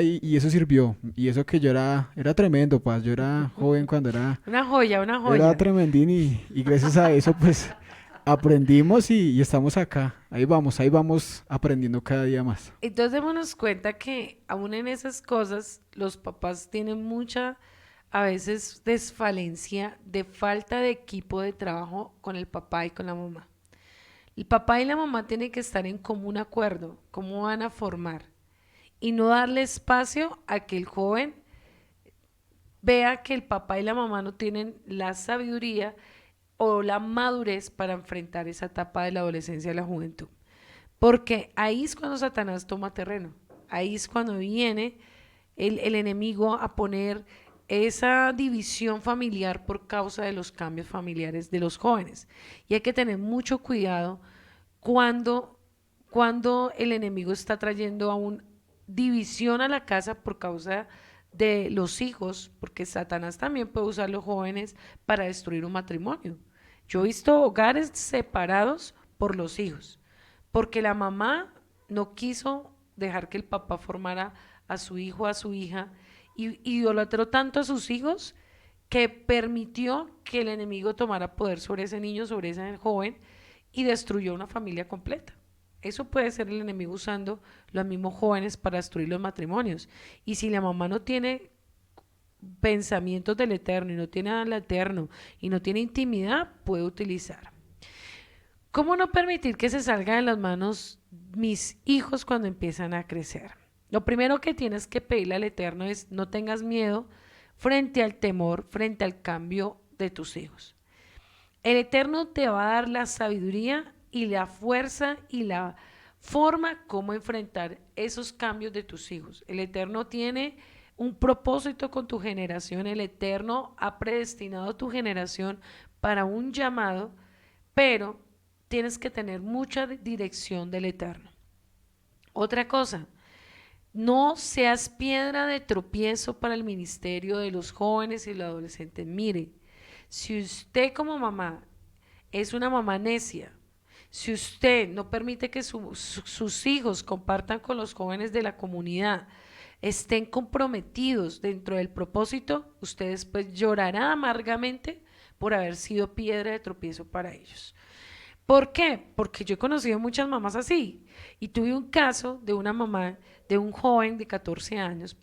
y eso sirvió. Y eso que yo era tremendo, pues yo era joven cuando Una joya, una era joya. tremendín y gracias a eso pues aprendimos y estamos acá. Ahí vamos aprendiendo cada día más. Entonces démonos cuenta que aún en esas cosas los papás tienen mucha, a veces, desfalencia de falta de equipo de trabajo con el papá y con la mamá. El papá y la mamá tienen que estar en común acuerdo, cómo van a formar, y no darle espacio a que el joven vea que el papá y la mamá no tienen la sabiduría o la madurez para enfrentar esa etapa de la adolescencia y la juventud. Porque ahí es cuando Satanás toma terreno, ahí es cuando viene el enemigo a poner esa división familiar por causa de los cambios familiares de los jóvenes. Y hay que tener mucho cuidado cuando, cuando el enemigo está trayendo aún división a la casa por causa de los hijos, porque Satanás también puede usar los jóvenes para destruir un matrimonio. Yo he visto hogares separados por los hijos, porque la mamá no quiso dejar que el papá formara a su hijo, a su hija, y idolatró tanto a sus hijos que permitió que el enemigo tomara poder sobre ese niño, sobre ese joven, y destruyó una familia completa. Eso puede ser el enemigo usando los mismos jóvenes para destruir los matrimonios. Y si la mamá no tiene pensamientos del eterno y no tiene al eterno y no tiene intimidad, puede utilizar. ¿Cómo no permitir que se salga de las manos mis hijos cuando empiezan a crecer? Lo primero que tienes que pedirle al eterno es no tengas miedo frente al temor, frente al cambio de tus hijos. El eterno te va a dar la sabiduría y la fuerza y la forma como enfrentar esos cambios de tus hijos. El eterno tiene un propósito con tu generación, el eterno ha predestinado tu generación para un llamado, pero tienes que tener mucha dirección del eterno. Otra cosa, no seas piedra de tropiezo para el ministerio de los jóvenes y los adolescentes. Mire, si usted como mamá es una mamá necia, si usted no permite que sus hijos compartan con los jóvenes de la comunidad, estén comprometidos dentro del propósito, usted después llorará amargamente por haber sido piedra de tropiezo para ellos. ¿Por qué? Porque yo he conocido muchas mamás así y tuve un caso de una mamá de un joven de 14 años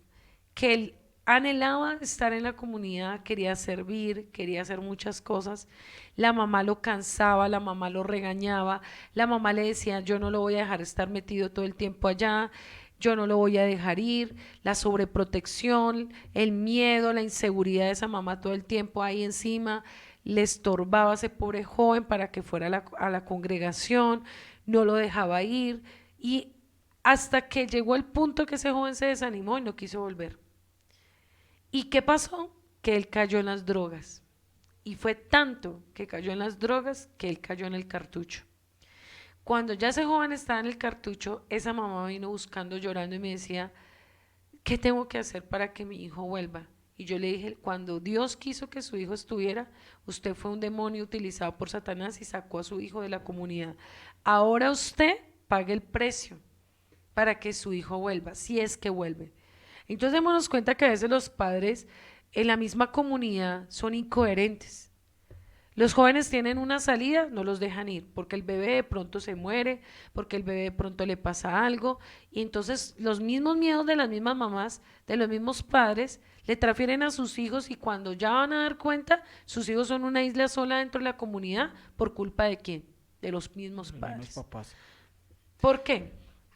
que él anhelaba estar en la comunidad, quería servir, quería hacer muchas cosas. La mamá lo cansaba, la mamá lo regañaba, la mamá le decía, yo no lo voy a dejar estar metido todo el tiempo allá, yo no lo voy a dejar ir, la sobreprotección, el miedo, la inseguridad de esa mamá todo el tiempo ahí encima, le estorbaba a ese pobre joven para que fuera a la congregación, no lo dejaba ir y hasta que llegó el punto que ese joven se desanimó y no quiso volver. ¿Y qué pasó? Que él cayó en las drogas. Y fue tanto que cayó en las drogas que él cayó en el cartucho. Cuando ya ese joven estaba en el cartucho, esa mamá vino buscando, llorando y me decía, ¿qué tengo que hacer para que mi hijo vuelva? Y yo le dije, cuando Dios quiso que su hijo estuviera, usted fue un demonio utilizado por Satanás y sacó a su hijo de la comunidad. Ahora usted pague el precio para que su hijo vuelva, si es que vuelve. Entonces démonos cuenta que a veces los padres en la misma comunidad son incoherentes. Los jóvenes tienen una salida, no los dejan ir, porque el bebé de pronto se muere, porque el bebé de pronto le pasa algo, y entonces los mismos miedos de las mismas mamás, de los mismos padres, le transfieren a sus hijos y cuando ya van a dar cuenta, sus hijos son una isla sola dentro de la comunidad, ¿por culpa de quién? De los mismos Los mismos padres. papás. ¿Por qué?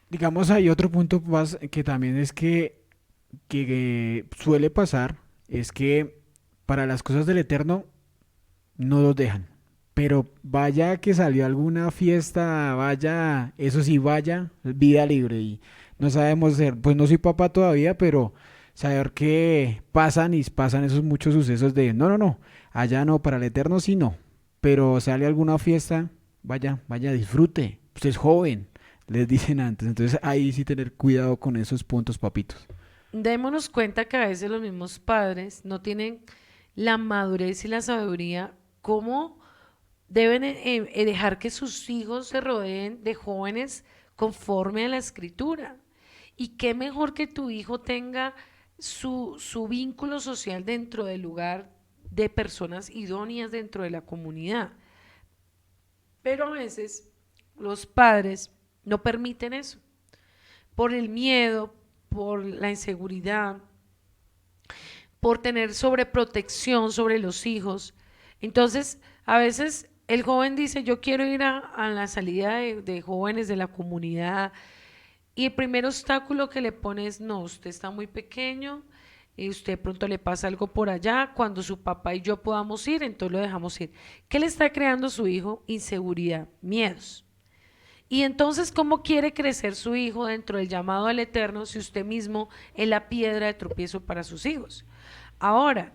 Digamos, hay otro punto más que también es que suele pasar, es que para las cosas del Eterno no los dejan. Pero vaya que salió alguna fiesta, vaya, eso sí, vaya, vida libre. Y no sabemos ser, pues no soy papá todavía, pero saber que pasan y pasan esos muchos sucesos de, no, no, no, allá no, para el Eterno sí no. Pero sale alguna fiesta, vaya, vaya, disfrute, usted es joven, les dicen antes. Entonces ahí sí tener cuidado con esos puntos, papitos. Démonos cuenta que a veces los mismos padres no tienen la madurez y la sabiduría cómo deben dejar que sus hijos se rodeen de jóvenes conforme a la escritura. Y qué mejor que tu hijo tenga su vínculo social dentro del lugar de personas idóneas dentro de la comunidad. Pero a veces los padres no permiten eso, por el miedo, por la inseguridad, por tener sobreprotección sobre los hijos. Entonces, a veces el joven dice, yo quiero ir a la salida de jóvenes de la comunidad, y el primer obstáculo que le pone es, no, usted está muy pequeño, y usted de pronto le pasa algo por allá, cuando su papá y yo podamos ir, entonces lo dejamos ir. ¿Qué le está creando su hijo? Inseguridad, miedos. Y entonces, ¿cómo quiere crecer su hijo dentro del llamado al Eterno si usted mismo es la piedra de tropiezo para sus hijos? Ahora,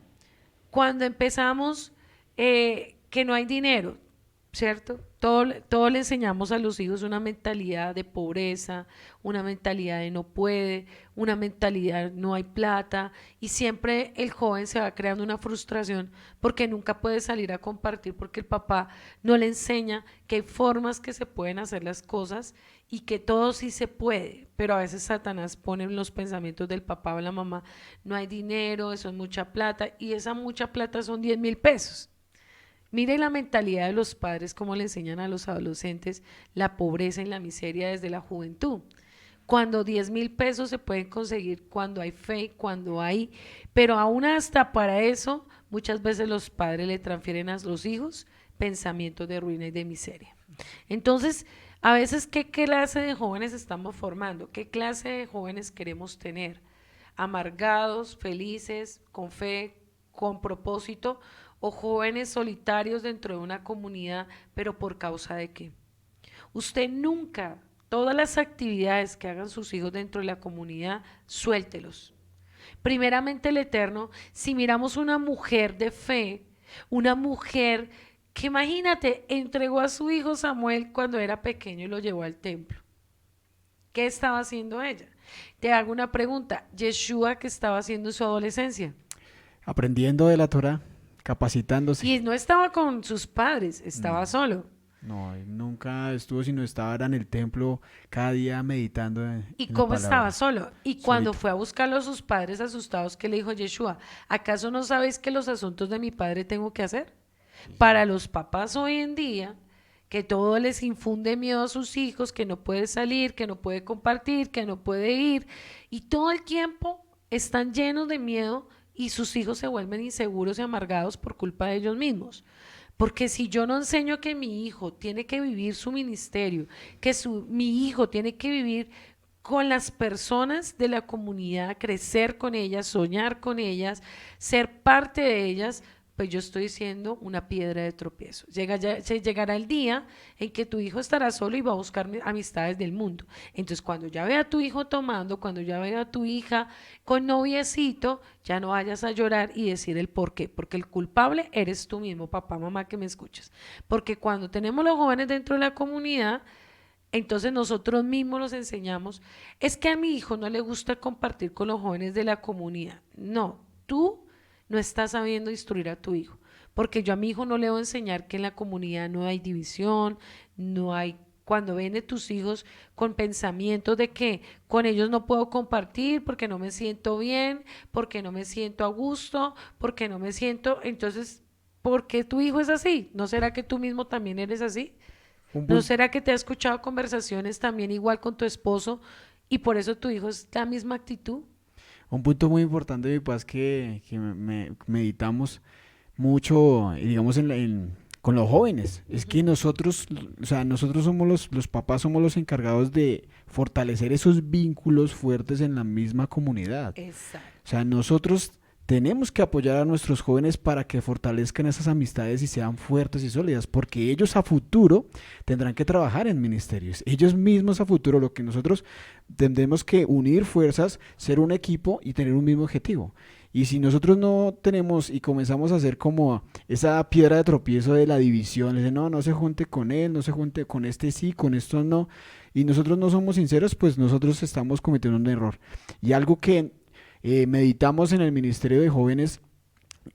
cuando empezamos que no hay dinero, ¿cierto? Todo le enseñamos a los hijos una mentalidad de pobreza, una mentalidad de no puede, una mentalidad de no hay plata, y siempre el joven se va creando una frustración porque nunca puede salir a compartir, porque el papá no le enseña que hay formas que se pueden hacer las cosas y que todo sí se puede, pero a veces Satanás pone en los pensamientos del papá o la mamá, no hay dinero, eso es mucha plata, y esa mucha plata son 10.000 pesos. Mire la mentalidad de los padres, cómo le enseñan a los adolescentes la pobreza y la miseria desde la juventud. Cuando 10.000 pesos se pueden conseguir, cuando hay fe, cuando hay, pero aún hasta para eso, muchas veces los padres le transfieren a los hijos pensamientos de ruina y de miseria. Entonces, a veces, ¿qué clase de jóvenes estamos formando? ¿Qué clase de jóvenes queremos tener? ¿Amargados, felices, con fe, con propósito? ¿O jóvenes solitarios dentro de una comunidad, pero por causa de qué? Usted nunca, todas las actividades que hagan sus hijos dentro de la comunidad, suéltelos. Primeramente el Eterno, si miramos una mujer de fe, una mujer que imagínate, entregó a su hijo Samuel cuando era pequeño y lo llevó al templo. ¿Qué estaba haciendo ella? Te hago una pregunta, Yeshua, ¿qué estaba haciendo en su adolescencia? Aprendiendo de la Torá, capacitándose. Y no estaba con sus padres, estaba solo. No, él nunca estuvo, sino estaba en el templo cada día meditando ¿Y en la cómo estaba? palabra. Solo. Y cuando Solito. fue a buscarlo a sus padres asustados, ¿qué le dijo Yeshua? ¿Acaso no sabéis que los asuntos de mi padre tengo que hacer? Para los papás hoy en día, que todo les infunde miedo a sus hijos, que no puede salir, que no puede compartir, que no puede ir, y todo el tiempo están llenos de miedo y sus hijos se vuelven inseguros y amargados por culpa de ellos mismos. Porque si yo no enseño que mi hijo tiene que vivir su ministerio, que mi hijo tiene que vivir con las personas de la comunidad, crecer con ellas, soñar con ellas, ser parte de ellas, pues yo estoy siendo una piedra de tropiezo. Llegará el día en que tu hijo estará solo y va a buscar amistades del mundo. Entonces, cuando ya vea a tu hijo tomando, cuando ya vea a tu hija con noviecito, ya no vayas a llorar y decir el por qué, porque el culpable eres tú mismo, papá, mamá, que me escuchas. Porque cuando tenemos los jóvenes dentro de la comunidad, entonces nosotros mismos los enseñamos, es que a mi hijo no le gusta compartir con los jóvenes de la comunidad. No, tú no estás sabiendo instruir a tu hijo, porque yo a mi hijo no le voy a enseñar que en la comunidad no hay división, no hay, cuando ven de tus hijos con pensamientos de que con ellos no puedo compartir porque no me siento bien, porque no me siento a gusto, porque no me siento, entonces, ¿por qué tu hijo es así? ¿No será que tú mismo también eres así? Un ¿No punto, será que te has escuchado conversaciones también igual con tu esposo y por eso tu hijo es la misma actitud? un punto muy importante, mi paz, que meditamos mucho, digamos, con los jóvenes. Es que nosotros, o sea, nosotros somos los papás, somos los encargados de fortalecer esos vínculos fuertes en la misma comunidad. Exacto. O sea, nosotros tenemos que apoyar a nuestros jóvenes para que fortalezcan esas amistades y sean fuertes y sólidas, porque ellos a futuro tendrán que trabajar en ministerios. Ellos mismos a futuro, lo que nosotros tendremos que unir fuerzas, ser un equipo y tener un mismo objetivo. Y si nosotros no tenemos y comenzamos a hacer como esa piedra de tropiezo de la división, le dicen, no, no se junte con él, no se junte con este sí, con esto no, y nosotros no somos sinceros, pues nosotros estamos cometiendo un error. Y algo que meditamos en el Ministerio de Jóvenes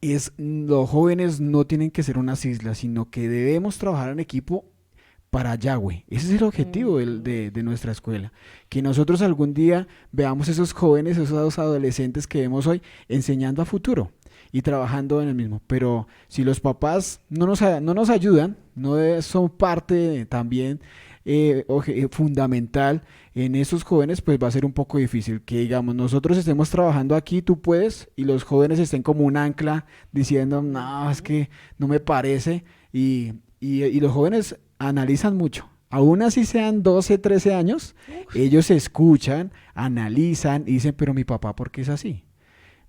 es los jóvenes no tienen que ser unas islas, sino que debemos trabajar en equipo para Yahweh. Ese es el objetivo de nuestra escuela. Que nosotros algún día veamos esos jóvenes, esos adolescentes que vemos hoy, enseñando a futuro y trabajando en el mismo. Pero si los papás no nos ayudan, son parte también fundamental en esos jóvenes, pues va a ser un poco difícil que digamos nosotros estemos trabajando aquí, tú puedes, y los jóvenes estén como un ancla diciendo, no, es que no me parece, y los jóvenes analizan mucho. Aún así sean 12, 13 años, ellos escuchan, analizan y dicen, pero mi papá, ¿por qué es así?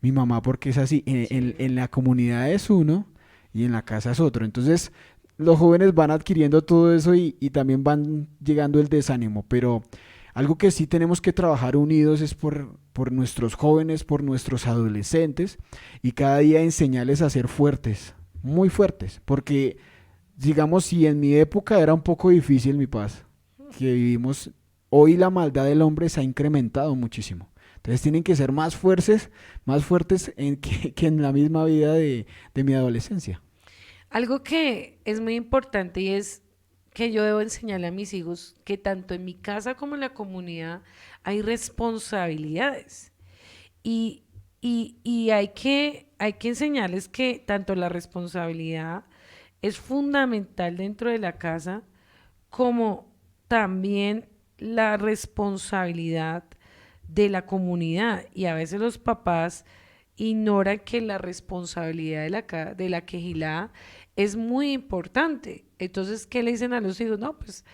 Mi mamá, ¿por qué es así? En la comunidad es uno y en la casa es otro. Entonces, los jóvenes van adquiriendo todo eso y también van llegando el desánimo. Pero algo que sí tenemos que trabajar unidos es por nuestros jóvenes, por nuestros adolescentes y cada día enseñarles a ser fuertes, muy fuertes. Porque, digamos, si en mi época era un poco difícil, mi paz, que vivimos, hoy la maldad del hombre se ha incrementado muchísimo. Entonces tienen que ser más fuertes que en la misma vida de mi adolescencia. Algo que es muy importante y es que yo debo enseñarle a mis hijos que tanto en mi casa como en la comunidad hay responsabilidades y hay que enseñarles que tanto la responsabilidad es fundamental dentro de la casa como también la responsabilidad de la comunidad y a veces los papás ignoran que la responsabilidad de la quejilá es muy importante. Entonces, ¿qué le dicen a los hijos? No, pues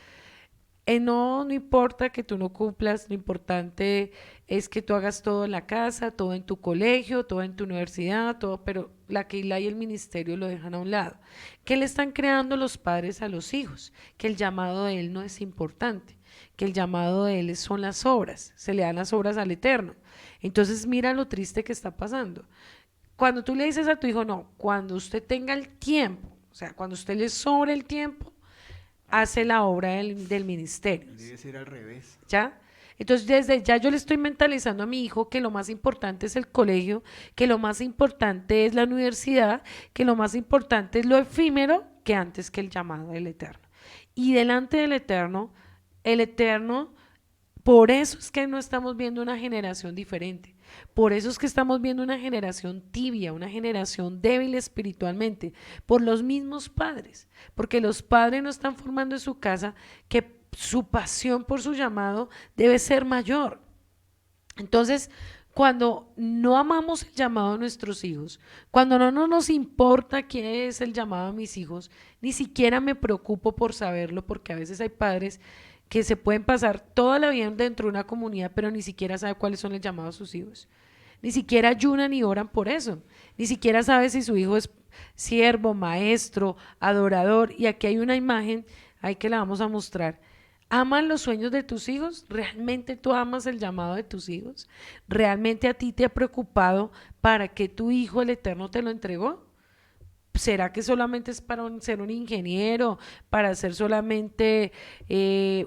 no importa que tú no cumplas, lo importante es que tú hagas todo en la casa, todo en tu colegio, todo en tu universidad, todo, pero la quejilá y el ministerio lo dejan a un lado. ¿Qué le están creando los padres a los hijos? Que el llamado de él no es importante, que el llamado de él son las obras, se le dan las obras al Eterno. Entonces mira lo triste que está pasando. Cuando tú le dices a tu hijo, no, cuando usted tenga el tiempo, o sea, cuando usted le sobre el tiempo, hace la obra del ministerio. Debe ser al revés. ¿Ya? Entonces desde ya yo le estoy mentalizando a mi hijo que lo más importante es el colegio, que lo más importante es la universidad, que lo más importante es lo efímero que antes que el llamado del Eterno. Y delante del Eterno, el Eterno, por eso es que no estamos viendo una generación diferente, por eso es que estamos viendo una generación tibia, una generación débil espiritualmente, por los mismos padres, porque los padres no están formando en su casa que su pasión por su llamado debe ser mayor. Entonces, cuando no amamos el llamado de nuestros hijos, cuando no nos importa quién es el llamado de mis hijos, ni siquiera me preocupo por saberlo, porque a veces hay padres que se pueden pasar toda la vida dentro de una comunidad, pero ni siquiera sabe cuáles son los llamados de sus hijos. Ni siquiera ayunan ni oran por eso. Ni siquiera sabe si su hijo es siervo, maestro, adorador. Y aquí hay una imagen, ahí que la vamos a mostrar. ¿Aman los sueños de tus hijos? ¿Realmente tú amas el llamado de tus hijos? ¿Realmente a ti te ha preocupado para que tu hijo el Eterno te lo entregó? ¿Será que solamente es para ser un ingeniero, para ser solamente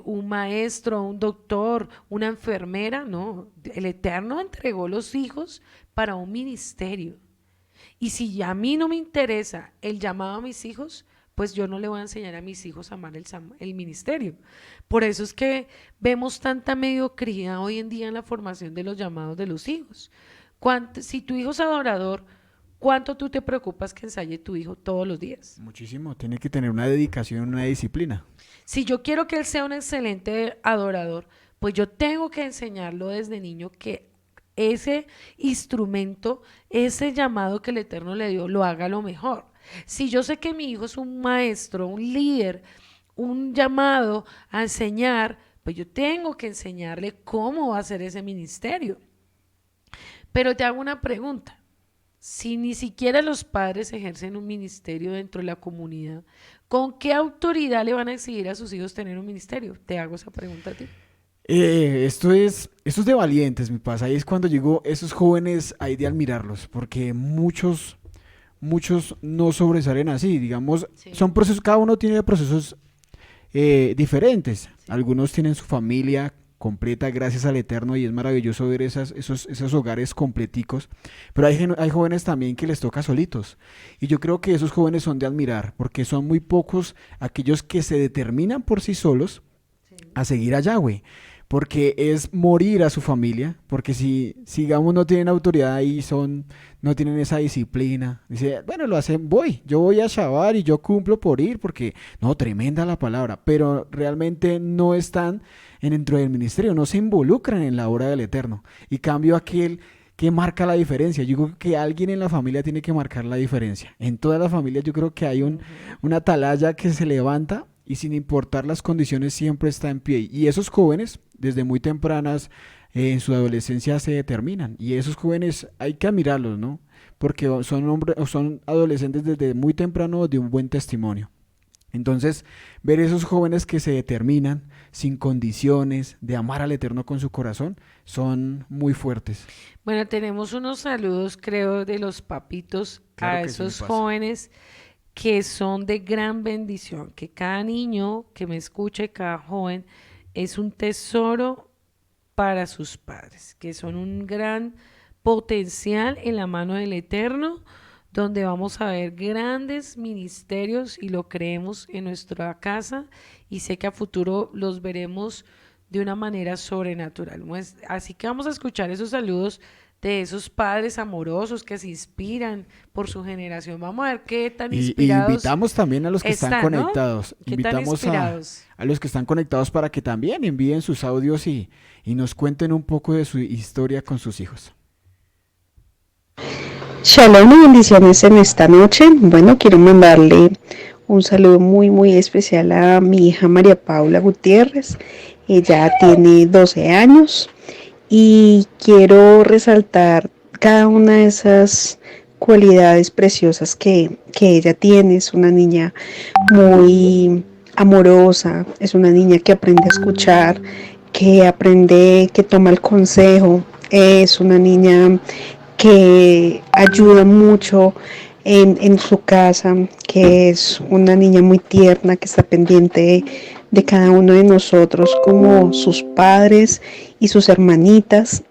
un maestro, un doctor, una enfermera? No, el Eterno entregó los hijos para un ministerio. Y si a mí no me interesa el llamado a mis hijos, pues yo no le voy a enseñar a mis hijos a amar el ministerio. Por eso es que vemos tanta mediocridad hoy en día en la formación de los llamados de los hijos. Si tu hijo es adorador, ¿cuánto tú te preocupas que ensaye tu hijo todos los días? Muchísimo, tiene que tener una dedicación, una disciplina. Si yo quiero que él sea un excelente adorador, pues yo tengo que enseñarlo desde niño que ese instrumento, ese llamado que el Eterno le dio, lo haga lo mejor. Si yo sé que mi hijo es un maestro, un líder, un llamado a enseñar, pues yo tengo que enseñarle cómo va a ser ese ministerio. Pero te hago una pregunta. Si ni siquiera los padres ejercen un ministerio dentro de la comunidad, ¿con qué autoridad le van a exigir a sus hijos tener un ministerio? Te hago esa pregunta a ti. Esto es de valientes, mi pasa. Ahí es cuando llego esos jóvenes, hay de admirarlos, porque muchos no sobresalen así, digamos, Sí. son procesos, cada uno tiene procesos diferentes. Sí. Algunos tienen su familia completa gracias al Eterno y es maravilloso ver esos hogares completicos, pero hay jóvenes también que les toca solitos y yo creo que esos jóvenes son de admirar porque son muy pocos aquellos que se determinan por sí solos a seguir a Yahweh, porque es morir a su familia, porque si digamos no tienen autoridad y no tienen esa disciplina, dice, bueno, yo voy a Shabbat y yo cumplo por ir, porque, no, tremenda la palabra, pero realmente no están dentro del ministerio, no se involucran en la obra del Eterno, y cambio aquel que marca la diferencia. Yo creo que alguien en la familia tiene que marcar la diferencia. En toda la familia yo creo que hay una atalaya que se levanta y sin importar las condiciones siempre está en pie. Y esos jóvenes, desde muy tempranas, en su adolescencia se determinan. Y esos jóvenes hay que admirarlos, ¿no? Porque son adolescentes desde muy temprano de un buen testimonio. Entonces, ver esos jóvenes que se determinan sin condiciones de amar al Eterno con su corazón, son muy fuertes. Bueno, tenemos unos saludos, creo, de los papitos Claro a que sí, mi esos paz. jóvenes que son de gran bendición, que cada niño que me escuche, cada joven, es un tesoro para sus padres, que son un gran potencial en la mano del Eterno, donde vamos a ver grandes ministerios y lo creemos en nuestra casa y sé que a futuro los veremos de una manera sobrenatural. Así que vamos a escuchar esos saludos de esos padres amorosos que se inspiran por su generación. Vamos a ver qué tan Y inspirados invitamos también a los que están están, ¿no? conectados. Qué tan Invitamos inspirados. a los que están conectados para que también envíen sus audios y nos cuenten un poco de su historia con sus hijos. Shalom y bendiciones en esta noche. Bueno, quiero mandarle un saludo muy muy especial a mi hija María Paula Gutiérrez. Ella tiene 12 años y quiero resaltar cada una de esas cualidades preciosas que ella tiene. Es una niña muy amorosa, es una niña que aprende a escuchar, que toma el consejo, es una niña que ayuda mucho en su casa, que es una niña muy tierna, que está pendiente de cada uno de nosotros como sus padres y sus hermanitas.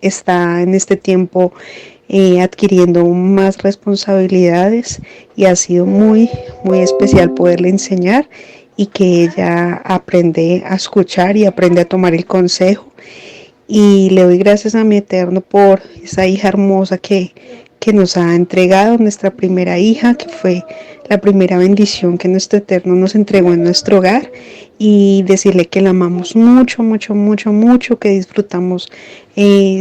Está en este tiempo adquiriendo más responsabilidades y ha sido muy, muy especial poderle enseñar y que ella aprende a escuchar y aprende a tomar el consejo y le doy gracias a mi Eterno por esa hija hermosa que nos ha entregado, nuestra primera hija, que fue la primera bendición que nuestro Eterno nos entregó en nuestro hogar y decirle que la amamos mucho, mucho, mucho, mucho, que disfrutamos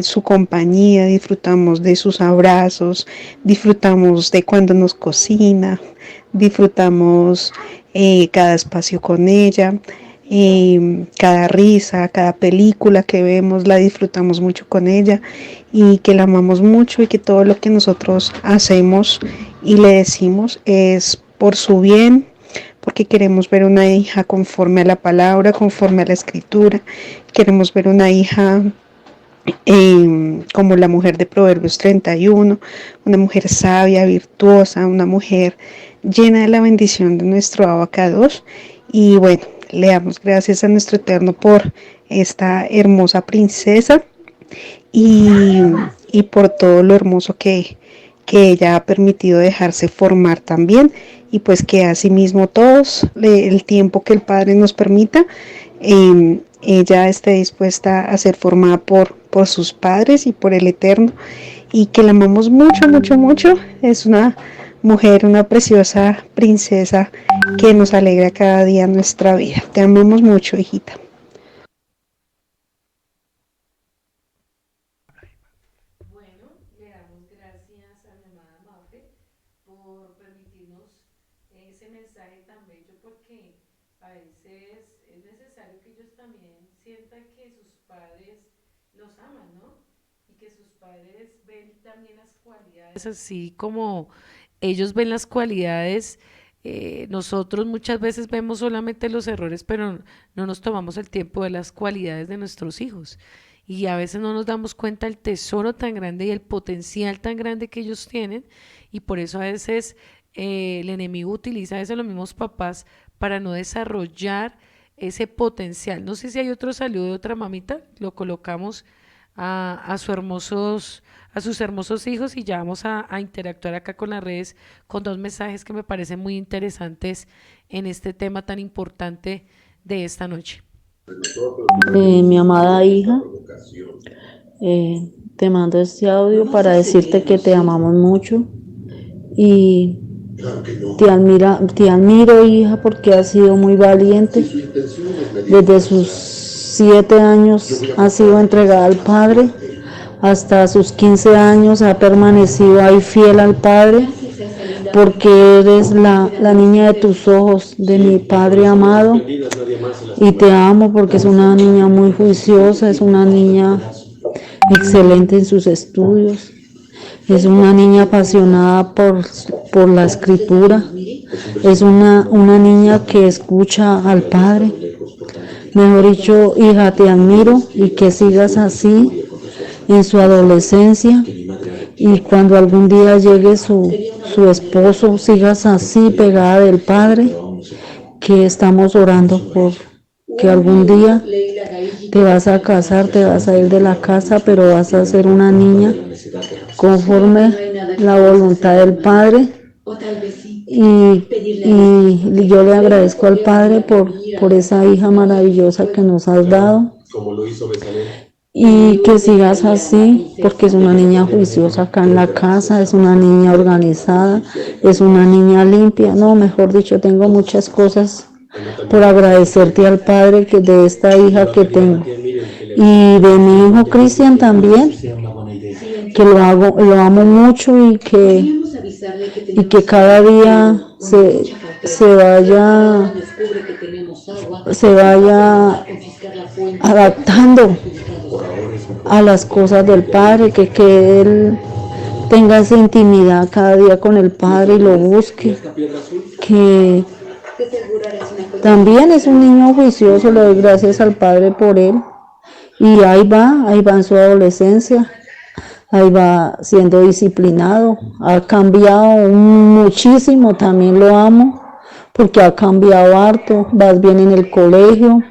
su compañía, disfrutamos de sus abrazos, disfrutamos de cuando nos cocina, disfrutamos cada espacio con ella. Cada risa, cada película que vemos la disfrutamos mucho con ella y que la amamos mucho y que todo lo que nosotros hacemos y le decimos es por su bien, porque queremos ver una hija conforme a la palabra, conforme a la escritura, queremos ver una hija como la mujer de Proverbios 31, una mujer sabia, virtuosa, una mujer llena de la bendición de nuestro Abacados. Y bueno, le damos gracias a nuestro Eterno por esta hermosa princesa y, y por todo lo hermoso que ella ha permitido dejarse formar también y pues que asimismo todos el tiempo que el Padre nos permita, ella esté dispuesta a ser formada por sus padres y por el Eterno y que la amamos mucho, mucho, mucho. Es una mujer, una preciosa princesa que nos alegra cada día nuestra vida. Te amamos mucho, hijita. Bueno, le damos gracias a mi amada Mafe por permitirnos ese mensaje tan bello porque a veces es necesario que ellos también sientan que sus padres los aman, ¿no? Y que sus padres ven también las cualidades, así como ellos ven las cualidades. Nosotros muchas veces vemos solamente los errores, pero no nos tomamos el tiempo de las cualidades de nuestros hijos. Y a veces no nos damos cuenta del tesoro tan grande y el potencial tan grande que ellos tienen. Y por eso a veces el enemigo utiliza a veces los mismos papás para no desarrollar ese potencial. No sé si hay otro saludo de otra mamita, lo colocamos a a sus hermosos hijos y ya vamos a interactuar acá con las redes con dos mensajes que me parecen muy interesantes en este tema tan importante de esta noche. Mi amada hija, te mando este audio para decirte que te amamos mucho y te admiro, hija, porque has sido muy valiente. Desde sus 7 años ha sido entregada al Padre, hasta sus 15 años ha permanecido ahí fiel al Padre, porque eres la niña de tus ojos, de mi Padre amado, y te amo porque es una niña muy juiciosa, es una niña excelente en sus estudios, es una niña apasionada por la escritura, es una niña que escucha al Padre. Mejor dicho, hija, te admiro y que sigas así en su adolescencia, y cuando algún día llegue su esposo, sigas así pegada del Padre, que estamos orando por que algún día te vas a casar, te vas a ir de la casa, pero vas a ser una niña conforme la voluntad del Padre. Y yo le agradezco al Padre por esa hija maravillosa que nos has dado. Y que sigas así, porque es una niña juiciosa acá en la casa, es una niña organizada, es una niña limpia. No, mejor dicho, tengo muchas cosas por agradecerte al Padre que de esta hija que tengo. Y de mi hijo Cristian también, que lo amo mucho y que cada día se vaya adaptando a las cosas del Padre, que él tenga esa intimidad cada día con el Padre y lo busque, que también es un niño juicioso. Le doy gracias al Padre por él, y ahí va en su adolescencia, ahí va siendo disciplinado, ha cambiado muchísimo, también lo amo, porque ha cambiado harto, vas bien en el colegio,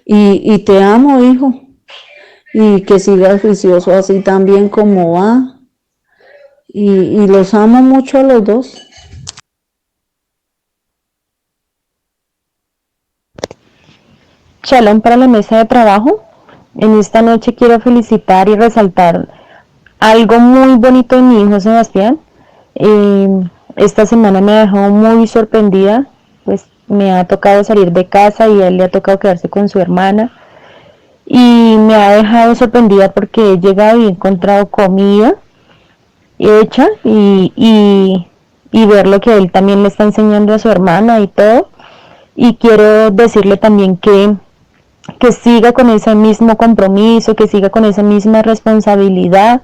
y te amo, hijo, y que sigas juicioso así también como va, y los amo mucho a los dos. Shalom para la mesa de trabajo. En esta noche quiero felicitar y resaltar algo muy bonito de mi hijo Sebastián. Esta semana me ha dejado muy sorprendida, pues me ha tocado salir de casa y a él le ha tocado quedarse con su hermana. Y me ha dejado sorprendida porque he llegado y he encontrado comida hecha y ver lo que él también le está enseñando a su hermana y todo. Y quiero decirle también que siga con ese mismo compromiso, que siga con esa misma responsabilidad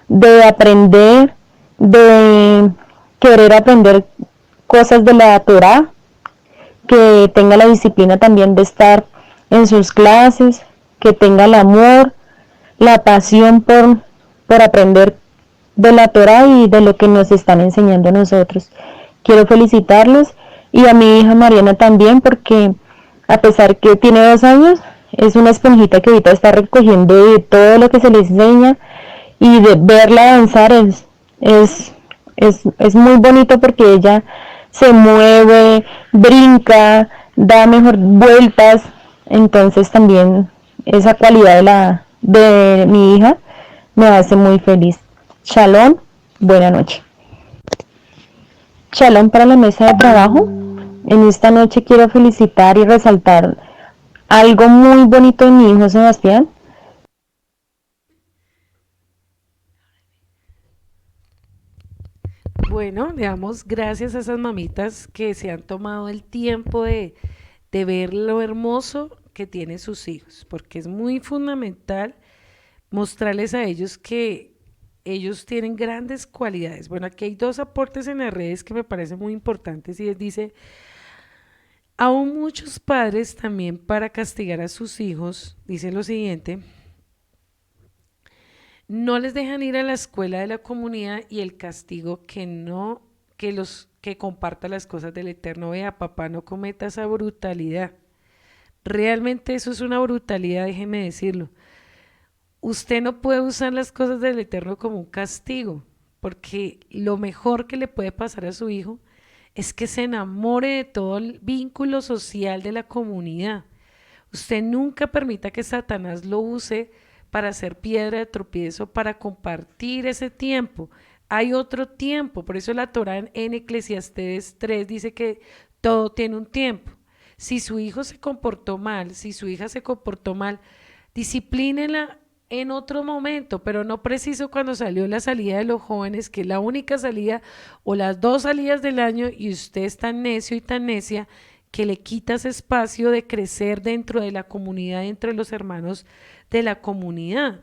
de aprender, de querer aprender cosas de la Torá, que tenga la disciplina también de estar en sus clases, que tenga el amor, la pasión por aprender de la Torá y de lo que nos están enseñando a nosotros. Quiero felicitarlos, y a mi hija Mariana también, porque a pesar que tiene 2 años, es una esponjita que ahorita está recogiendo de todo lo que se le enseña, y de verla avanzar es muy bonito, porque ella se mueve, brinca, da mejor vueltas. Entonces también esa cualidad de mi hija me hace muy feliz. Shalom, buena noche. Shalom para la mesa de trabajo. En esta noche quiero felicitar y resaltar algo muy bonito de mi hijo Sebastián. Bueno, le damos gracias a esas mamitas que se han tomado el tiempo de ver lo hermoso que tienen sus hijos, porque es muy fundamental mostrarles a ellos que ellos tienen grandes cualidades. Bueno, aquí hay dos aportes en las redes que me parecen muy importantes, y dice: aún muchos padres también, para castigar a sus hijos, dicen lo siguiente: no les dejan ir a la escuela de la comunidad, y el castigo que que comparta las cosas del Eterno. Vea, papá, no cometa esa brutalidad. Realmente eso es una brutalidad, déjeme decirlo. Usted no puede usar las cosas del Eterno como un castigo, porque lo mejor que le puede pasar a su hijo es que se enamore de todo el vínculo social de la comunidad. Usted nunca permita que Satanás lo use para hacer piedra de tropiezo, para compartir ese tiempo. Hay otro tiempo, por eso la Torá en Eclesiastés 3 dice que todo tiene un tiempo. Si su hijo se comportó mal, si su hija se comportó mal, disciplínela en otro momento, pero no preciso cuando salió la salida de los jóvenes, que es la única salida o las 2 salidas del año, y usted es tan necio y tan necia que le quitas espacio de crecer dentro de la comunidad, entre los hermanos de la comunidad.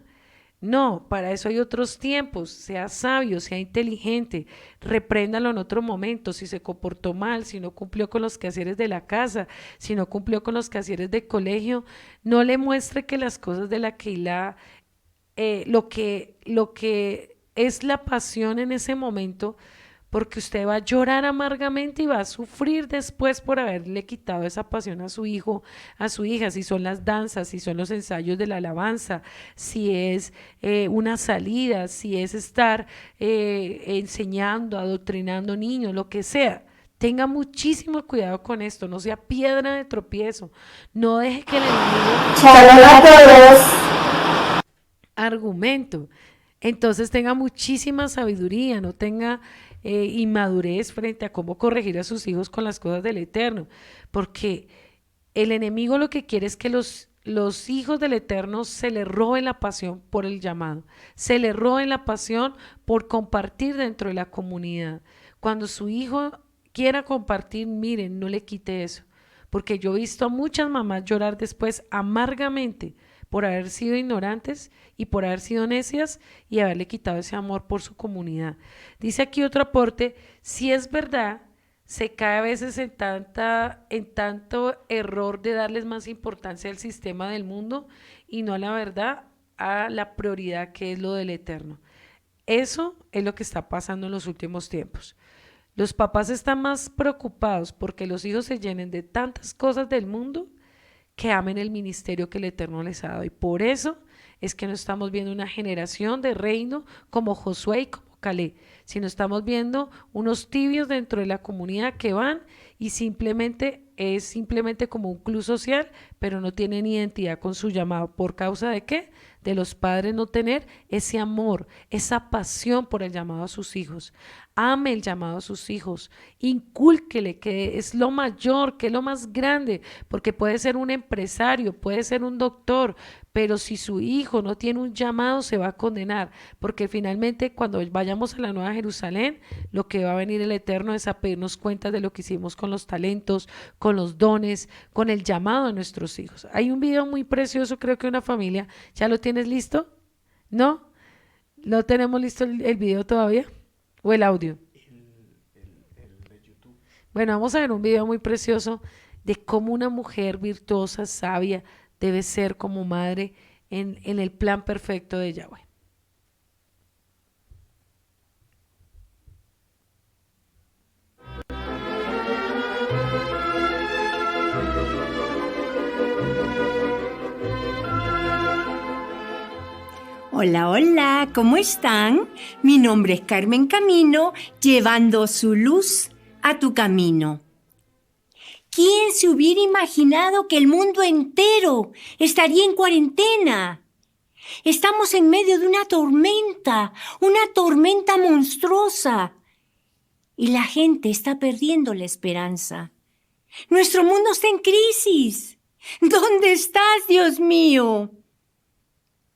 No, para eso hay otros tiempos. Sea sabio, sea inteligente, repréndalo en otro momento. Si se comportó mal, si no cumplió con los quehaceres de la casa, si no cumplió con los quehaceres del colegio, no le muestre que las cosas de la Keilah, lo que es la pasión en ese momento, porque usted va a llorar amargamente y va a sufrir después por haberle quitado esa pasión a su hijo, a su hija, si son las danzas, si son los ensayos de la alabanza, si es una salida, si es estar enseñando, adoctrinando niños, lo que sea. Tenga muchísimo cuidado con esto, no sea piedra de tropiezo, no deje que el enemigo Shalom a todos. argumento. Entonces tenga muchísima sabiduría, no tenga inmadurez frente a cómo corregir a sus hijos con las cosas del Eterno, porque el enemigo lo que quiere es que los hijos del Eterno se le roben la pasión por el llamado, se le roben la pasión por compartir dentro de la comunidad. Cuando su hijo quiera compartir, miren, no le quite eso, porque yo he visto a muchas mamás llorar después amargamente por haber sido ignorantes y por haber sido necias y haberle quitado ese amor por su comunidad. Dice aquí otro aporte: si es verdad, se cae a veces en tanto error de darles más importancia al sistema del mundo y no a la verdad, a la prioridad que es lo del Eterno. Eso es lo que está pasando en los últimos tiempos. Los papás están más preocupados porque los hijos se llenen de tantas cosas del mundo que amen el ministerio que el Eterno les ha dado. Y por eso es que no estamos viendo una generación de reino como Josué y como Caleb, sino estamos viendo unos tibios dentro de la comunidad que van y es simplemente como un club social, pero no tienen identidad con su llamado. ¿Por causa de qué? De los padres no tener ese amor, esa pasión por el llamado a sus hijos. Ame el llamado a sus hijos, incúlquele que es lo mayor, que es lo más grande, porque puede ser un empresario, puede ser un doctor, pero si su hijo no tiene un llamado se va a condenar, porque finalmente cuando vayamos a la Nueva Jerusalén, lo que va a venir el Eterno es a pedirnos cuentas de lo que hicimos con los talentos, con los dones, con el llamado de nuestros hijos. Hay un video muy precioso, creo que una familia, ¿ya lo tienes listo? ¿No? ¿No tenemos listo el video todavía? ¿O el audio? El de YouTube. Bueno, vamos a ver un video muy precioso de cómo una mujer virtuosa, sabia, debe ser como madre en el plan perfecto de Yahweh. Hola, hola, ¿cómo están? Mi nombre es Carmen Camino, llevando su luz a tu camino. ¿Quién se hubiera imaginado que el mundo entero estaría en cuarentena? Estamos en medio de una tormenta monstruosa. Y la gente está perdiendo la esperanza. Nuestro mundo está en crisis. ¿Dónde estás, Dios mío?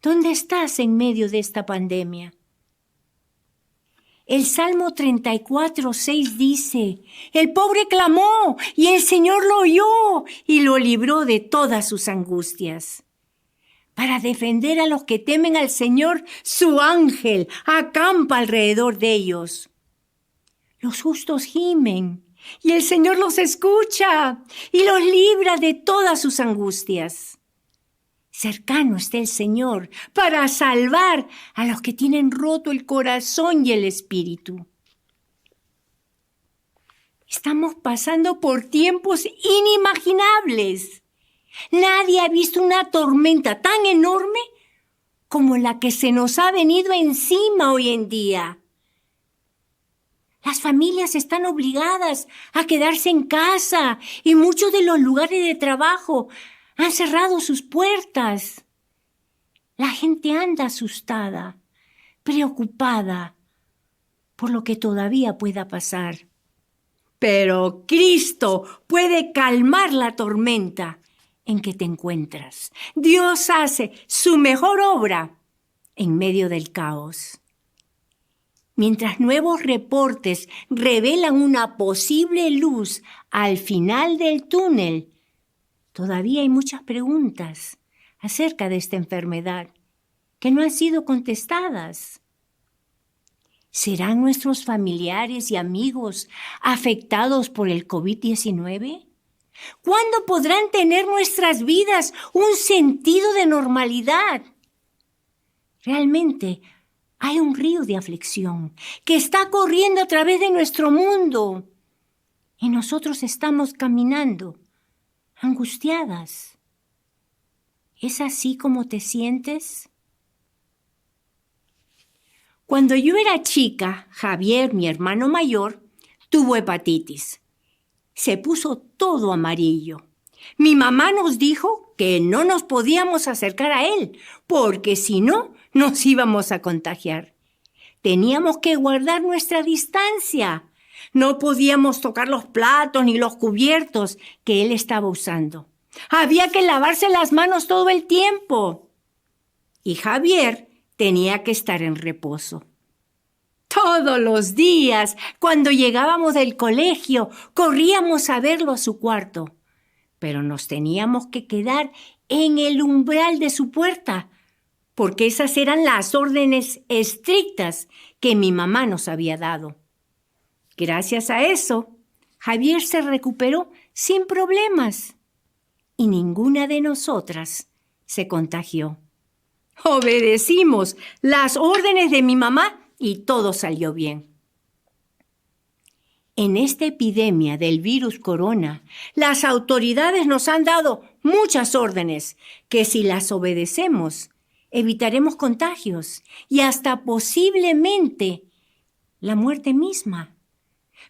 ¿Dónde estás en medio de esta pandemia? El Salmo 34:6 dice: el pobre clamó y el Señor lo oyó y lo libró de todas sus angustias. Para defender a los que temen al Señor, su ángel acampa alrededor de ellos. Los justos gimen y el Señor los escucha y los libra de todas sus angustias. Cercano está el Señor para salvar a los que tienen roto el corazón y el espíritu. Estamos pasando por tiempos inimaginables. Nadie ha visto una tormenta tan enorme como la que se nos ha venido encima hoy en día. Las familias están obligadas a quedarse en casa y muchos de los lugares de trabajo han cerrado sus puertas. La gente anda asustada, preocupada por lo que todavía pueda pasar. Pero Cristo puede calmar la tormenta en que te encuentras. Dios hace su mejor obra en medio del caos. Mientras nuevos reportes revelan una posible luz al final del túnel, todavía hay muchas preguntas acerca de esta enfermedad que no han sido contestadas. ¿Serán nuestros familiares y amigos afectados por el COVID-19? ¿Cuándo podrán tener nuestras vidas un sentido de normalidad? Realmente hay un río de aflicción que está corriendo a través de nuestro mundo y nosotros estamos caminando angustiadas. ¿Es así como te sientes? Cuando yo era chica, Javier, mi hermano mayor, tuvo hepatitis. Se puso todo amarillo. Mi mamá nos dijo que no nos podíamos acercar a él, porque si no, nos íbamos a contagiar. Teníamos que guardar nuestra distancia. No podíamos tocar los platos ni los cubiertos que él estaba usando. Había que lavarse las manos todo el tiempo. Y Javier tenía que estar en reposo. Todos los días, cuando llegábamos del colegio, corríamos a verlo a su cuarto. Pero nos teníamos que quedar en el umbral de su puerta, porque esas eran las órdenes estrictas que mi mamá nos había dado. Gracias a eso, Javier se recuperó sin problemas y ninguna de nosotras se contagió. Obedecimos las órdenes de mi mamá y todo salió bien. En esta epidemia del virus corona, las autoridades nos han dado muchas órdenes que si las obedecemos, evitaremos contagios y hasta posiblemente la muerte misma.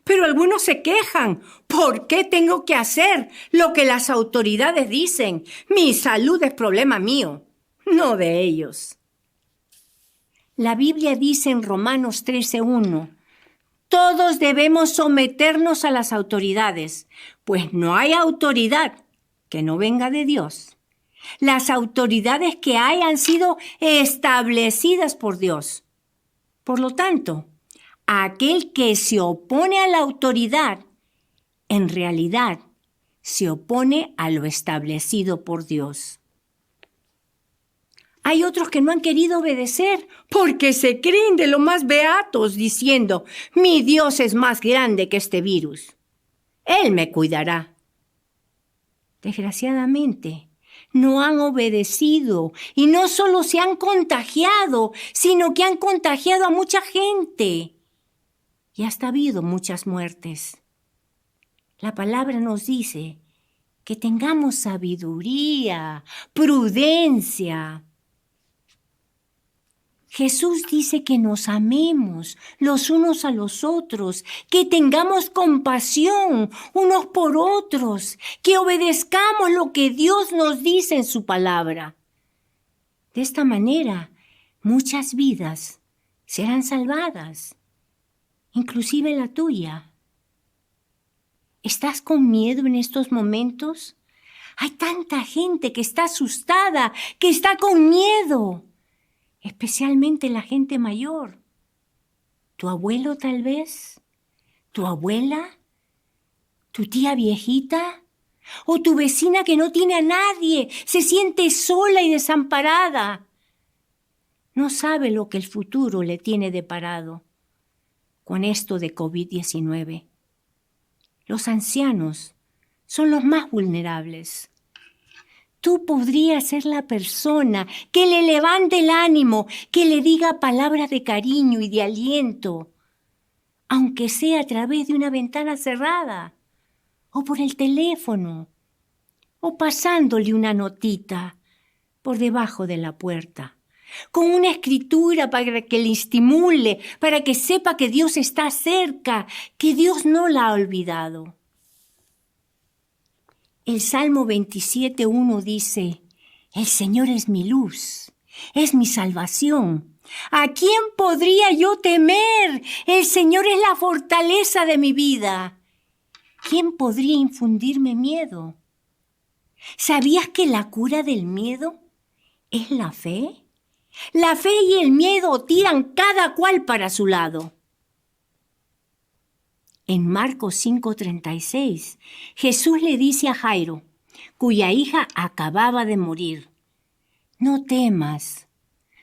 Pero algunos se quejan. ¿Por qué tengo que hacer lo que las autoridades dicen? Mi salud es problema mío, no de ellos. La Biblia dice en Romanos 13:1, todos debemos someternos a las autoridades, pues no hay autoridad que no venga de Dios. Las autoridades que hay han sido establecidas por Dios. Por lo tanto, aquel que se opone a la autoridad, en realidad se opone a lo establecido por Dios. Hay otros que no han querido obedecer porque se creen de lo más beatos diciendo, mi Dios es más grande que este virus. Él me cuidará. Desgraciadamente, no han obedecido y no solo se han contagiado, sino que han contagiado a mucha gente. Y hasta ha habido muchas muertes. La palabra nos dice que tengamos sabiduría, prudencia. Jesús dice que nos amemos los unos a los otros, que tengamos compasión unos por otros, que obedezcamos lo que Dios nos dice en su palabra. De esta manera, muchas vidas serán salvadas, inclusive la tuya. ¿Estás con miedo en estos momentos? Hay tanta gente que está asustada, que está con miedo. Especialmente la gente mayor. ¿Tu abuelo tal vez? ¿Tu abuela? ¿Tu tía viejita? ¿O tu vecina que no tiene a nadie? Se siente sola y desamparada. No sabe lo que el futuro le tiene deparado con esto de COVID-19. Los ancianos son los más vulnerables. Tú podrías ser la persona que le levante el ánimo, que le diga palabras de cariño y de aliento. aunque sea a través de una ventana cerrada, o por el teléfono, o pasándole una notita por debajo de la puerta, con una escritura para que le estimule, para que sepa que Dios está cerca, que Dios no la ha olvidado. El Salmo 27:1 dice: el Señor es mi luz, es mi salvación. ¿A quién podría yo temer? El Señor es la fortaleza de mi vida. ¿Quién podría infundirme miedo? ¿Sabías que la cura del miedo es la fe? La fe y el miedo tiran cada cual para su lado. En Marcos 5:36, Jesús le dice a Jairo, cuya hija acababa de morir: no temas,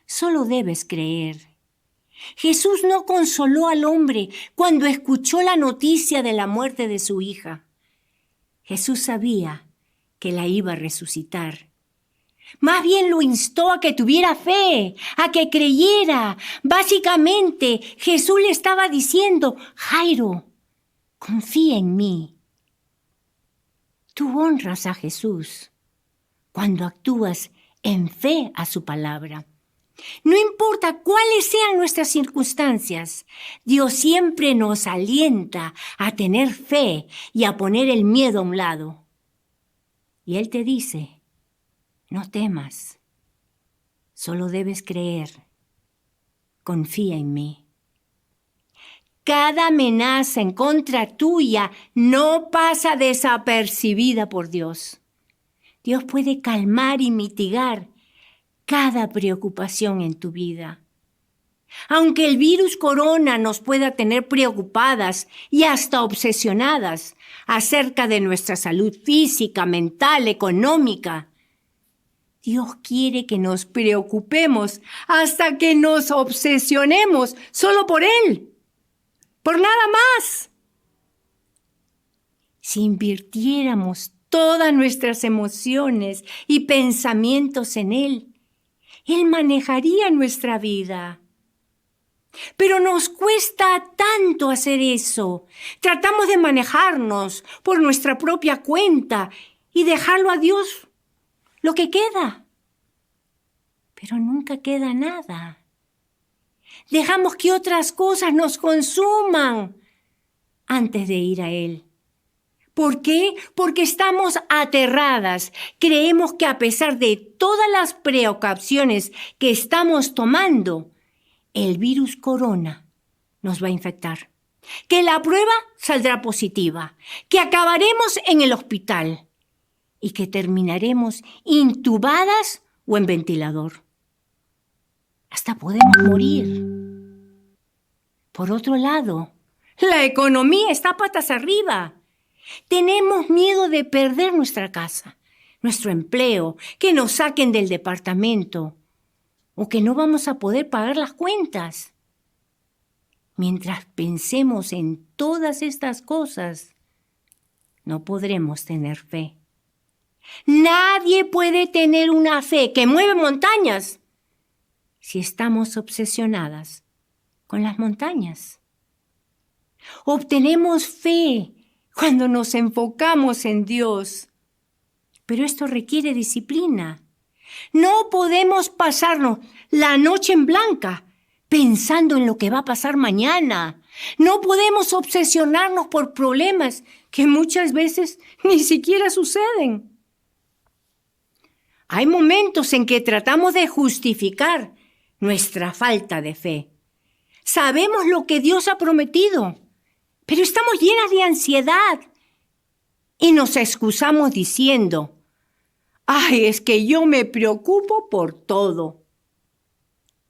solo debes creer. Jesús no consoló al hombre cuando escuchó la noticia de la muerte de su hija. Jesús sabía que la iba a resucitar. Más bien lo instó a que tuviera fe, a que creyera. Básicamente, Jesús le estaba diciendo: Jairo, confía en mí. Tú honras a Jesús cuando actúas en fe a su palabra. No importa cuáles sean nuestras circunstancias, Dios siempre nos alienta a tener fe y a poner el miedo a un lado. Y Él te dice: no temas, solo debes creer. Confía en mí. Cada amenaza en contra tuya no pasa desapercibida por Dios. Dios puede calmar y mitigar cada preocupación en tu vida. Aunque el virus corona nos pueda tener preocupadas y hasta obsesionadas acerca de nuestra salud física, mental, económica, Dios quiere que nos preocupemos hasta que nos obsesionemos solo por Él, por nada más. Si invirtiéramos todas nuestras emociones y pensamientos en Él, Él manejaría nuestra vida. Pero nos cuesta tanto hacer eso. Tratamos de manejarnos por nuestra propia cuenta y dejarlo a Dios lo que queda. Pero nunca queda nada. Dejamos que otras cosas nos consuman antes de ir a Él. ¿Por qué? Porque estamos aterradas. Creemos que a pesar de todas las precauciones que estamos tomando, el virus corona nos va a infectar. Que la prueba saldrá positiva. Que acabaremos en el hospital. Y que terminaremos intubadas o en ventilador. Hasta podemos morir. Por otro lado, la economía está patas arriba. Tenemos miedo de perder nuestra casa, nuestro empleo, que nos saquen del departamento o que no vamos a poder pagar las cuentas. Mientras pensemos en todas estas cosas, no podremos tener fe. Nadie puede tener una fe que mueve montañas si estamos obsesionadas con las montañas. Obtenemos fe cuando nos enfocamos en Dios. Pero esto requiere disciplina. No podemos pasarnos la noche en blanca pensando en lo que va a pasar mañana. No podemos obsesionarnos por problemas que muchas veces ni siquiera suceden. Hay momentos en que tratamos de justificar nuestra falta de fe. Sabemos lo que Dios ha prometido, pero estamos llenas de ansiedad y nos excusamos diciendo: ¡ay, es que yo me preocupo por todo!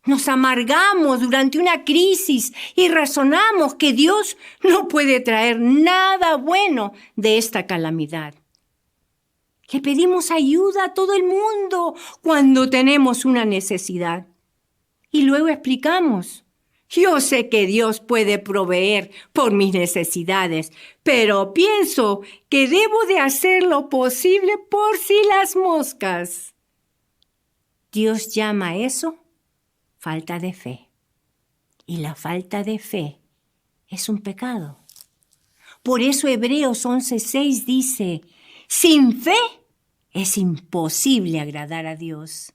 Nos amargamos durante una crisis y razonamos que Dios no puede traer nada bueno de esta calamidad. Le pedimos ayuda a todo el mundo cuando tenemos una necesidad. Y luego explicamos: yo sé que Dios puede proveer por mis necesidades, pero pienso que debo de hacer lo posible por si las moscas. Dios llama a eso falta de fe. Y la falta de fe es un pecado. Por eso Hebreos 11:6 dice, sin fe es imposible agradar a Dios.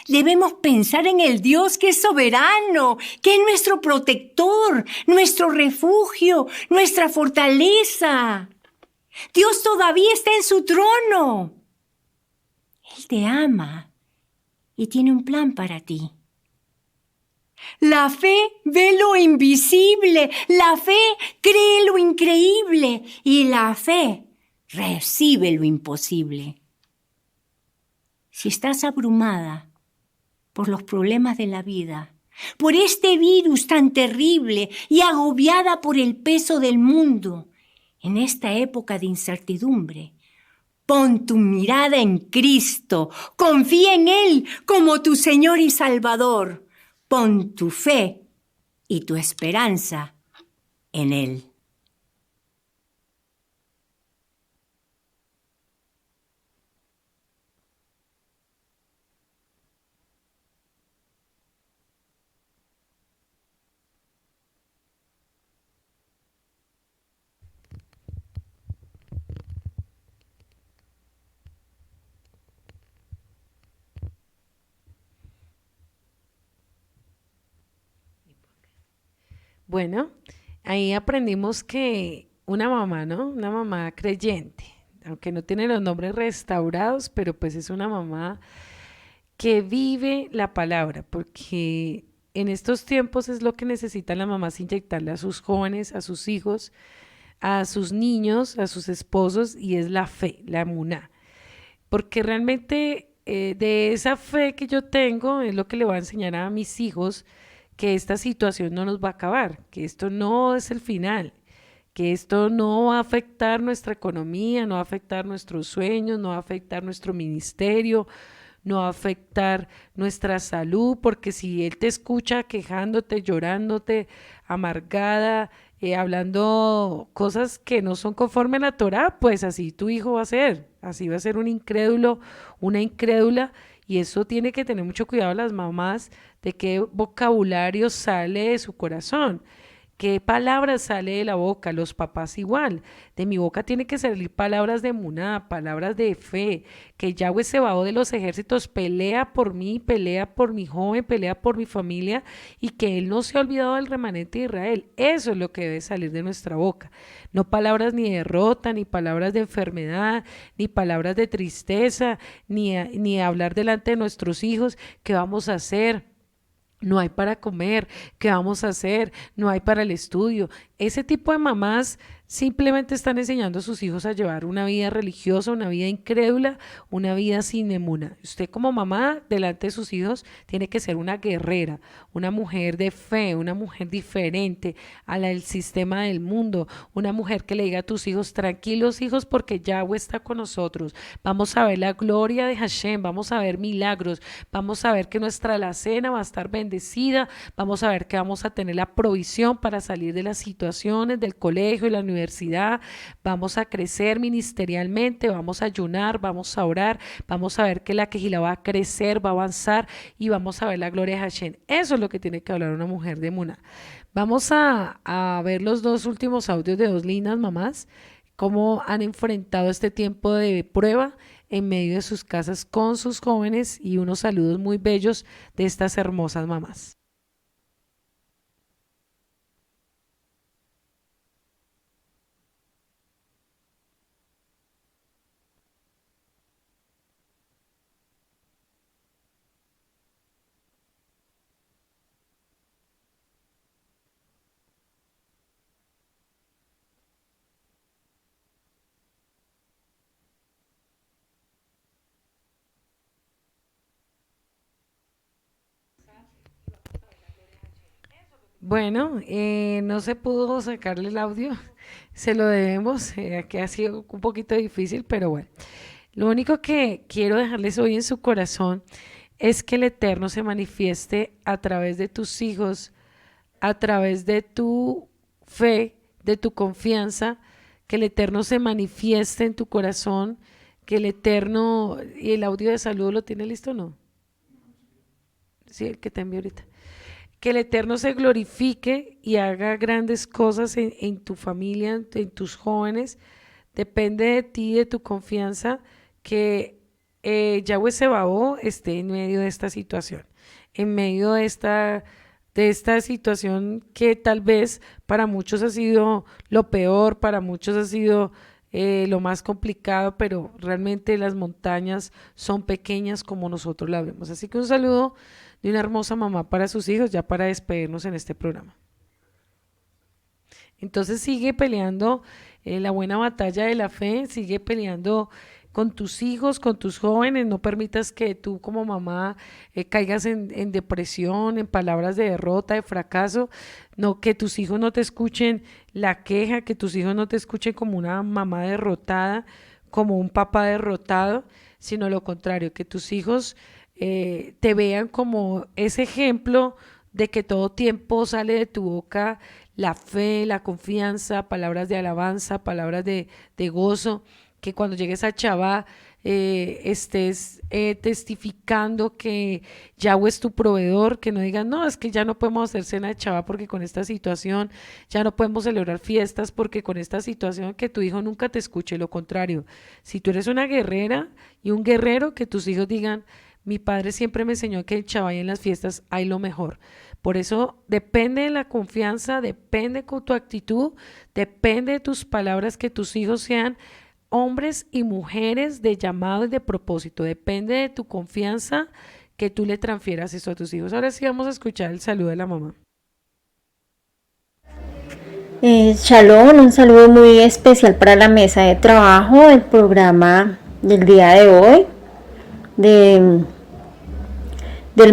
Debemos pensar en el Dios que es soberano, que es nuestro protector, nuestro refugio, nuestra fortaleza. Dios todavía está en su trono. Él te ama y tiene un plan para ti. La fe ve lo invisible, la fe cree lo increíble y la fe recibe lo imposible. Si estás abrumada por los problemas de la vida, por este virus tan terrible y agobiada por el peso del mundo, en esta época de incertidumbre, pon tu mirada en Cristo, confía en Él como tu Señor y Salvador. Pon tu fe y tu esperanza en Él. Bueno, ahí aprendimos que una mamá, ¿no? Una mamá creyente, aunque no tiene los nombres restaurados, pero pues es una mamá que vive la palabra, porque en estos tiempos es lo que necesitan las mamás, inyectarle a sus jóvenes, a sus hijos, a sus niños, a sus esposos, y es la fe, la emuná. Porque realmente de esa fe que yo tengo es lo que le voy a enseñar a mis hijos, que esta situación no nos va a acabar, que esto no es el final, que esto no va a afectar nuestra economía, no va a afectar nuestros sueños, no va a afectar nuestro ministerio, no va a afectar nuestra salud, porque si él te escucha quejándote, llorándote, amargada, hablando cosas que no son conforme a la Torá, pues así tu hijo va a ser, así va a ser un incrédulo, una incrédula, y eso tiene que tener mucho cuidado las mamás de qué vocabulario sale de su corazón. ¿Qué palabras sale de la boca? Los papás igual. De mi boca tiene que salir palabras de emuná, palabras de fe, que Yahweh Sebaot de los ejércitos pelea por mí, pelea por mi joven, pelea por mi familia y que Él no se ha olvidado del remanente de Israel. Eso es lo que debe salir de nuestra boca. No palabras ni de derrota, ni palabras de enfermedad, ni palabras de tristeza, ni hablar delante de nuestros hijos. ¿Qué vamos a hacer? No hay para comer, ¿qué vamos a hacer? No hay para el estudio. Ese tipo de mamás simplemente están enseñando a sus hijos a llevar una vida religiosa, una vida incrédula, una vida sin emuna. Usted como mamá, delante de sus hijos, tiene que ser una guerrera, una mujer de fe, una mujer diferente a la del sistema del mundo, una mujer que le diga a tus hijos, tranquilos hijos, porque Yahweh está con nosotros. Vamos a ver la gloria de Hashem, vamos a ver milagros, vamos a ver que nuestra alacena va a estar bendecida, vamos a ver que vamos a tener la provisión para salir de las situaciones del colegio y la universidad, vamos a crecer ministerialmente, vamos a ayunar, vamos a orar, vamos a ver que la quejila va a crecer, va a avanzar y vamos a ver la gloria de Hashem. Eso es lo que tiene que hablar una mujer de Emuná. Vamos a ver los dos últimos audios de dos lindas mamás, cómo han enfrentado este tiempo de prueba en medio de sus casas con sus jóvenes y unos saludos muy bellos de estas hermosas mamás. Bueno, no se pudo sacarle el audio, se lo debemos, que ha sido un poquito difícil, pero bueno. Lo único que quiero dejarles hoy en su corazón es que el Eterno se manifieste a través de tus hijos, a través de tu fe, de tu confianza, que el Eterno se manifieste en tu corazón, que el Eterno, y el audio de saludo lo tiene listo, ¿no? Sí, el que te envié ahorita. que el Eterno se glorifique y haga grandes cosas en tu familia, en tus jóvenes. Depende de ti, de tu confianza, que Yahweh Sebaot esté en medio de esta situación, en medio de esta situación que tal vez para muchos ha sido lo peor, para muchos ha sido lo más complicado, pero realmente las montañas son pequeñas como nosotros las vemos. Así que un saludo de una hermosa mamá para sus hijos, ya para despedirnos en este programa. Entonces sigue peleando la buena batalla de la fe, sigue peleando con tus hijos, con tus jóvenes. No permitas que tú como mamá caigas en depresión, en palabras de derrota, de fracaso. No, que tus hijos no te escuchen la queja, que tus hijos no te escuchen como una mamá derrotada, como un papá derrotado, sino lo contrario, que tus hijos te vean como ese ejemplo de que todo tiempo sale de tu boca la fe, la confianza, palabras de alabanza, palabras de gozo, que cuando llegues a Shabbat estés testificando que Yahweh es tu proveedor, que no digas, no, es que ya no podemos hacer cena de Shabbat porque con esta situación, ya no podemos celebrar fiestas porque con esta situación, que tu hijo nunca te escuche. Lo contrario, si tú eres una guerrera y un guerrero, que tus hijos digan, mi padre siempre me enseñó que en Shabbat y en las fiestas hay lo mejor. Por eso depende de la confianza, depende de tu actitud, depende de tus palabras, que tus hijos sean hombres y mujeres de llamado y de propósito. Depende de tu confianza que tú le transfieras eso a tus hijos. Ahora sí vamos a escuchar el saludo de la mamá. Shalom, un saludo muy especial para la mesa de trabajo del programa del día de hoy, del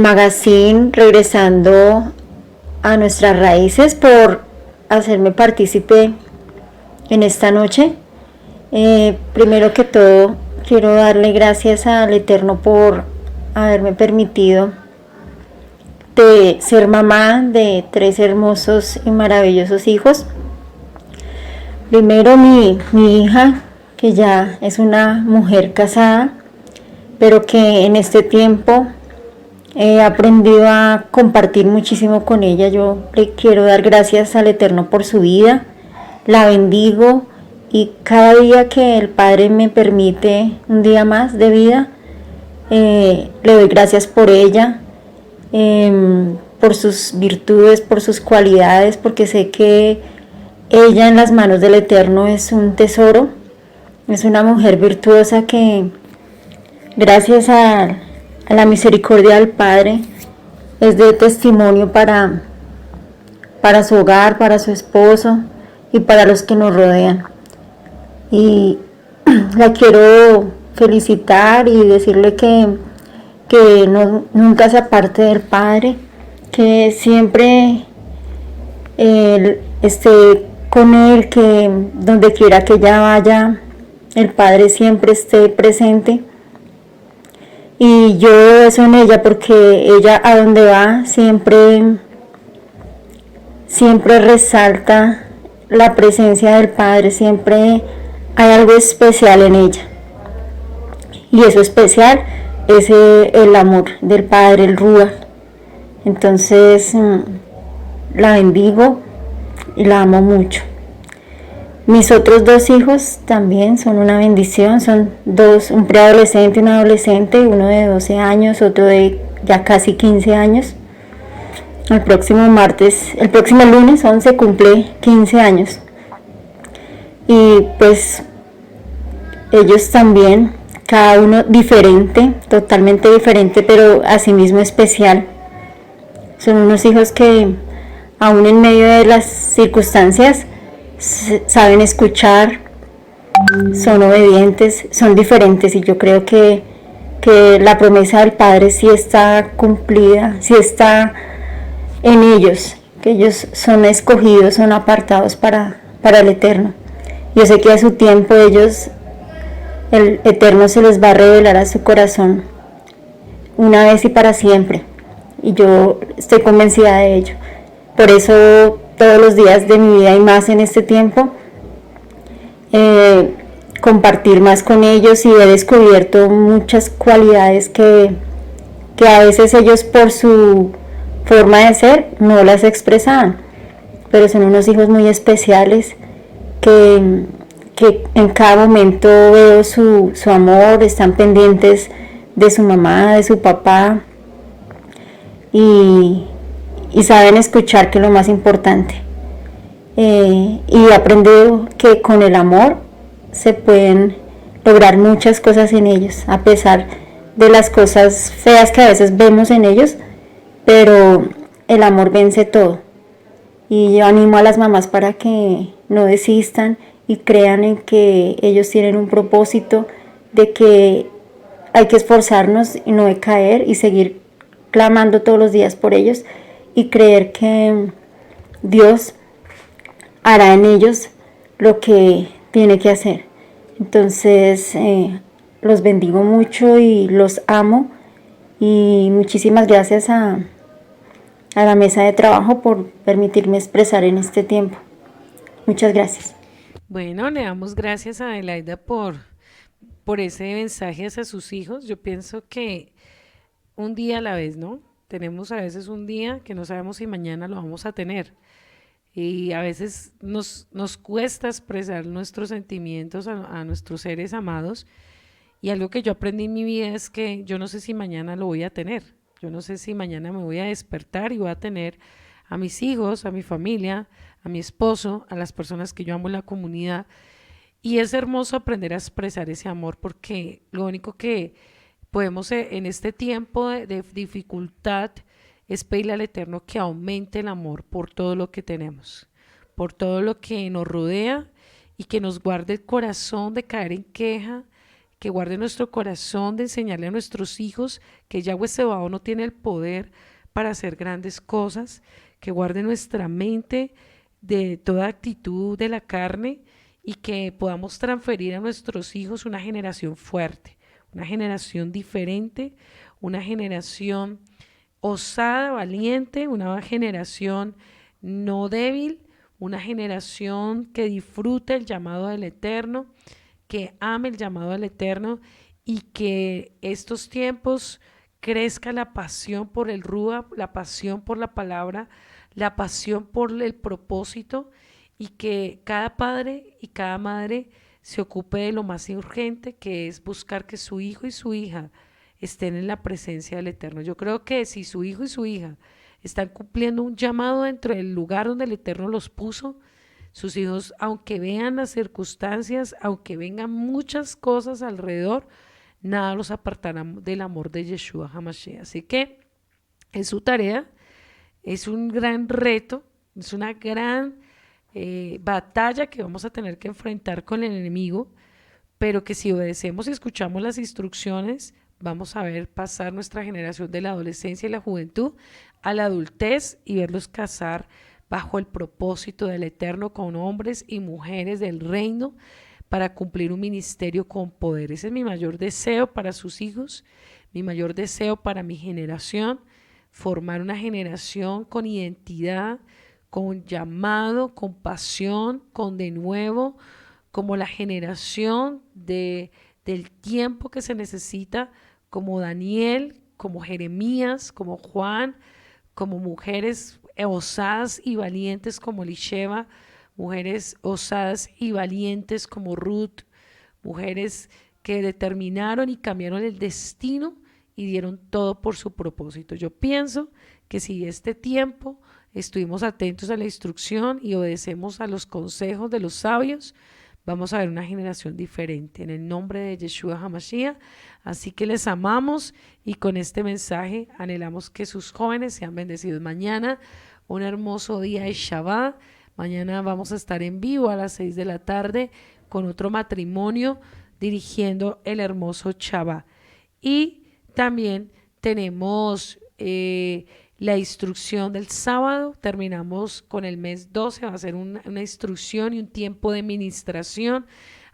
magazine Regresando a Nuestras Raíces, por hacerme partícipe en esta noche. Primero que todo, quiero darle gracias al Eterno por haberme permitido de ser mamá de 3 hermosos y maravillosos hijos. Primero mi hija, que ya es una mujer casada, pero que en este tiempo he aprendido a compartir muchísimo con ella. Yo le quiero dar gracias al Eterno por su vida, la bendigo, y cada día que el Padre me permite un día más de vida, le doy gracias por ella, por sus virtudes, por sus cualidades, porque sé que ella en las manos del Eterno es un tesoro, es una mujer virtuosa que, gracias a la misericordia del Padre, es de testimonio para su hogar, para su esposo y para los que nos rodean. Y la quiero felicitar y decirle que nunca se aparte del Padre, que siempre esté con él, que donde quiera que ella vaya, el Padre siempre esté presente. Y yo veo eso en ella, porque ella a donde va siempre resalta la presencia del Padre, siempre hay algo especial en ella. Y eso especial es el amor del Padre, el Ruach. Entonces la bendigo y la amo mucho. Mis otros 2 hijos también son una bendición, son 2, un preadolescente y un adolescente, uno de 12 años, otro de ya casi 15 años. El próximo lunes 11 cumple 15 años. Y pues ellos también, cada uno diferente, totalmente diferente, pero asimismo especial. Son unos hijos que aún en medio de las circunstancias saben escuchar, son obedientes, son diferentes, y yo creo que la promesa del Padre sí está cumplida, sí está en ellos, que ellos son escogidos, son apartados para el Eterno. Yo sé que a su tiempo ellos, el Eterno se les va a revelar a su corazón una vez y para siempre, y yo estoy convencida de ello. Por eso todos los días de mi vida y más en este tiempo, compartir más con ellos, y he descubierto muchas cualidades que a veces ellos por su forma de ser no las expresaban, pero son unos hijos muy especiales que en cada momento veo su amor, están pendientes de su mamá, de su papá, y saben escuchar, que es lo más importante. Y he aprendido que con el amor se pueden lograr muchas cosas en ellos, a pesar de las cosas feas que a veces vemos en ellos, pero el amor vence todo. Y yo animo a las mamás para que no desistan y crean en que ellos tienen un propósito, de que hay que esforzarnos y no decaer y seguir clamando todos los días por ellos, y creer que Dios hará en ellos lo que tiene que hacer. Entonces, los bendigo mucho y los amo, y muchísimas gracias a la mesa de trabajo por permitirme expresar en este tiempo. Muchas gracias. Bueno, le damos gracias a Adelaida por ese mensaje hacia sus hijos. Yo pienso que un día a la vez, ¿no? Tenemos a veces un día que no sabemos si mañana lo vamos a tener. Y a veces nos cuesta expresar nuestros sentimientos a nuestros seres amados. Y algo que yo aprendí en mi vida es que yo no sé si mañana lo voy a tener. Yo no sé si mañana me voy a despertar y voy a tener a mis hijos, a mi familia, a mi esposo, a las personas que yo amo en la comunidad. Y es hermoso aprender a expresar ese amor, porque lo único que podemos en este tiempo de dificultad es pedirle al Eterno que aumente el amor por todo lo que tenemos, por todo lo que nos rodea, y que nos guarde el corazón de caer en queja, que guarde nuestro corazón de enseñarle a nuestros hijos que Yahweh Sebaot no tiene el poder para hacer grandes cosas, que guarde nuestra mente de toda actitud de la carne, y que podamos transferir a nuestros hijos una generación fuerte, una generación diferente, una generación osada, valiente, una generación no débil, una generación que disfrute el llamado del Eterno, que ame el llamado del Eterno, y que estos tiempos crezca la pasión por el Rúa, la pasión por la palabra, la pasión por el propósito, y que cada padre y cada madre se ocupe de lo más urgente, que es buscar que su hijo y su hija estén en la presencia del Eterno. Yo creo que si su hijo y su hija están cumpliendo un llamado dentro del lugar donde el Eterno los puso, sus hijos, aunque vean las circunstancias, aunque vengan muchas cosas alrededor, nada los apartará del amor de Yeshua HaMashiach. Así que es su tarea, es un gran reto, es una gran batalla que vamos a tener que enfrentar con el enemigo, pero que si obedecemos y escuchamos las instrucciones, vamos a ver pasar nuestra generación de la adolescencia y la juventud a la adultez, y verlos casar bajo el propósito del Eterno con hombres y mujeres del reino, para cumplir un ministerio con poder. Ese es mi mayor deseo para sus hijos, mi mayor deseo para mi generación: formar una generación con identidad, con llamado, con pasión, con de nuevo, como la generación del tiempo que se necesita, como Daniel, como Jeremías, como Juan, como mujeres osadas y valientes como Elisheba, mujeres osadas y valientes como Ruth, mujeres que determinaron y cambiaron el destino y dieron todo por su propósito. Yo pienso que si este tiempo estuvimos atentos a la instrucción y obedecemos a los consejos de los sabios, vamos a ver una generación diferente en el nombre de Yeshua HaMashiach. Así que les amamos, y con este mensaje anhelamos que sus jóvenes sean bendecidos. Mañana un hermoso día de Shabbat. Mañana vamos a estar en vivo a las 6 de la tarde con otro matrimonio dirigiendo el hermoso Shabbat. Y también tenemos la instrucción del sábado. Terminamos con el mes 12, va a ser una instrucción y un tiempo de ministración.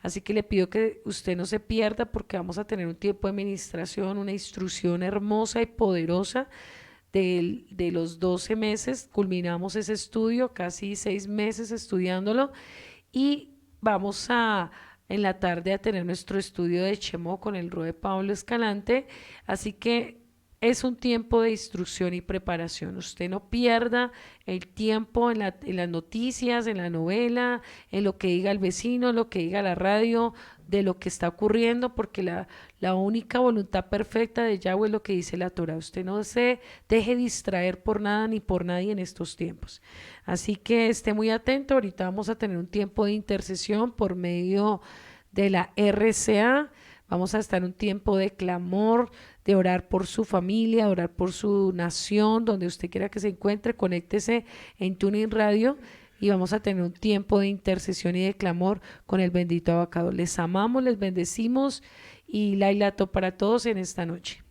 Así que le pido que usted no se pierda, porque vamos a tener un tiempo de ministración, una instrucción hermosa y poderosa de los 12 meses. Culminamos ese estudio, casi 6 meses estudiándolo, y vamos en la tarde a tener nuestro estudio de Shemot con el Roe Pablo Escalante. Así que es un tiempo de instrucción y preparación. Usted no pierda el tiempo en las noticias, en la novela, en lo que diga el vecino, en lo que diga la radio, de lo que está ocurriendo, porque la única voluntad perfecta de Yahweh es lo que dice la Torah. Usted no se deje distraer por nada ni por nadie en estos tiempos. Así que esté muy atento. Ahorita vamos a tener un tiempo de intercesión por medio de la RCA. Vamos a estar en un tiempo de clamor, de orar por su familia, de orar por su nación, donde usted quiera que se encuentre. Conéctese en Tuning Radio y vamos a tener un tiempo de intercesión y de clamor con el bendito Abacado. Les amamos, les bendecimos y Lailato para todos en esta noche.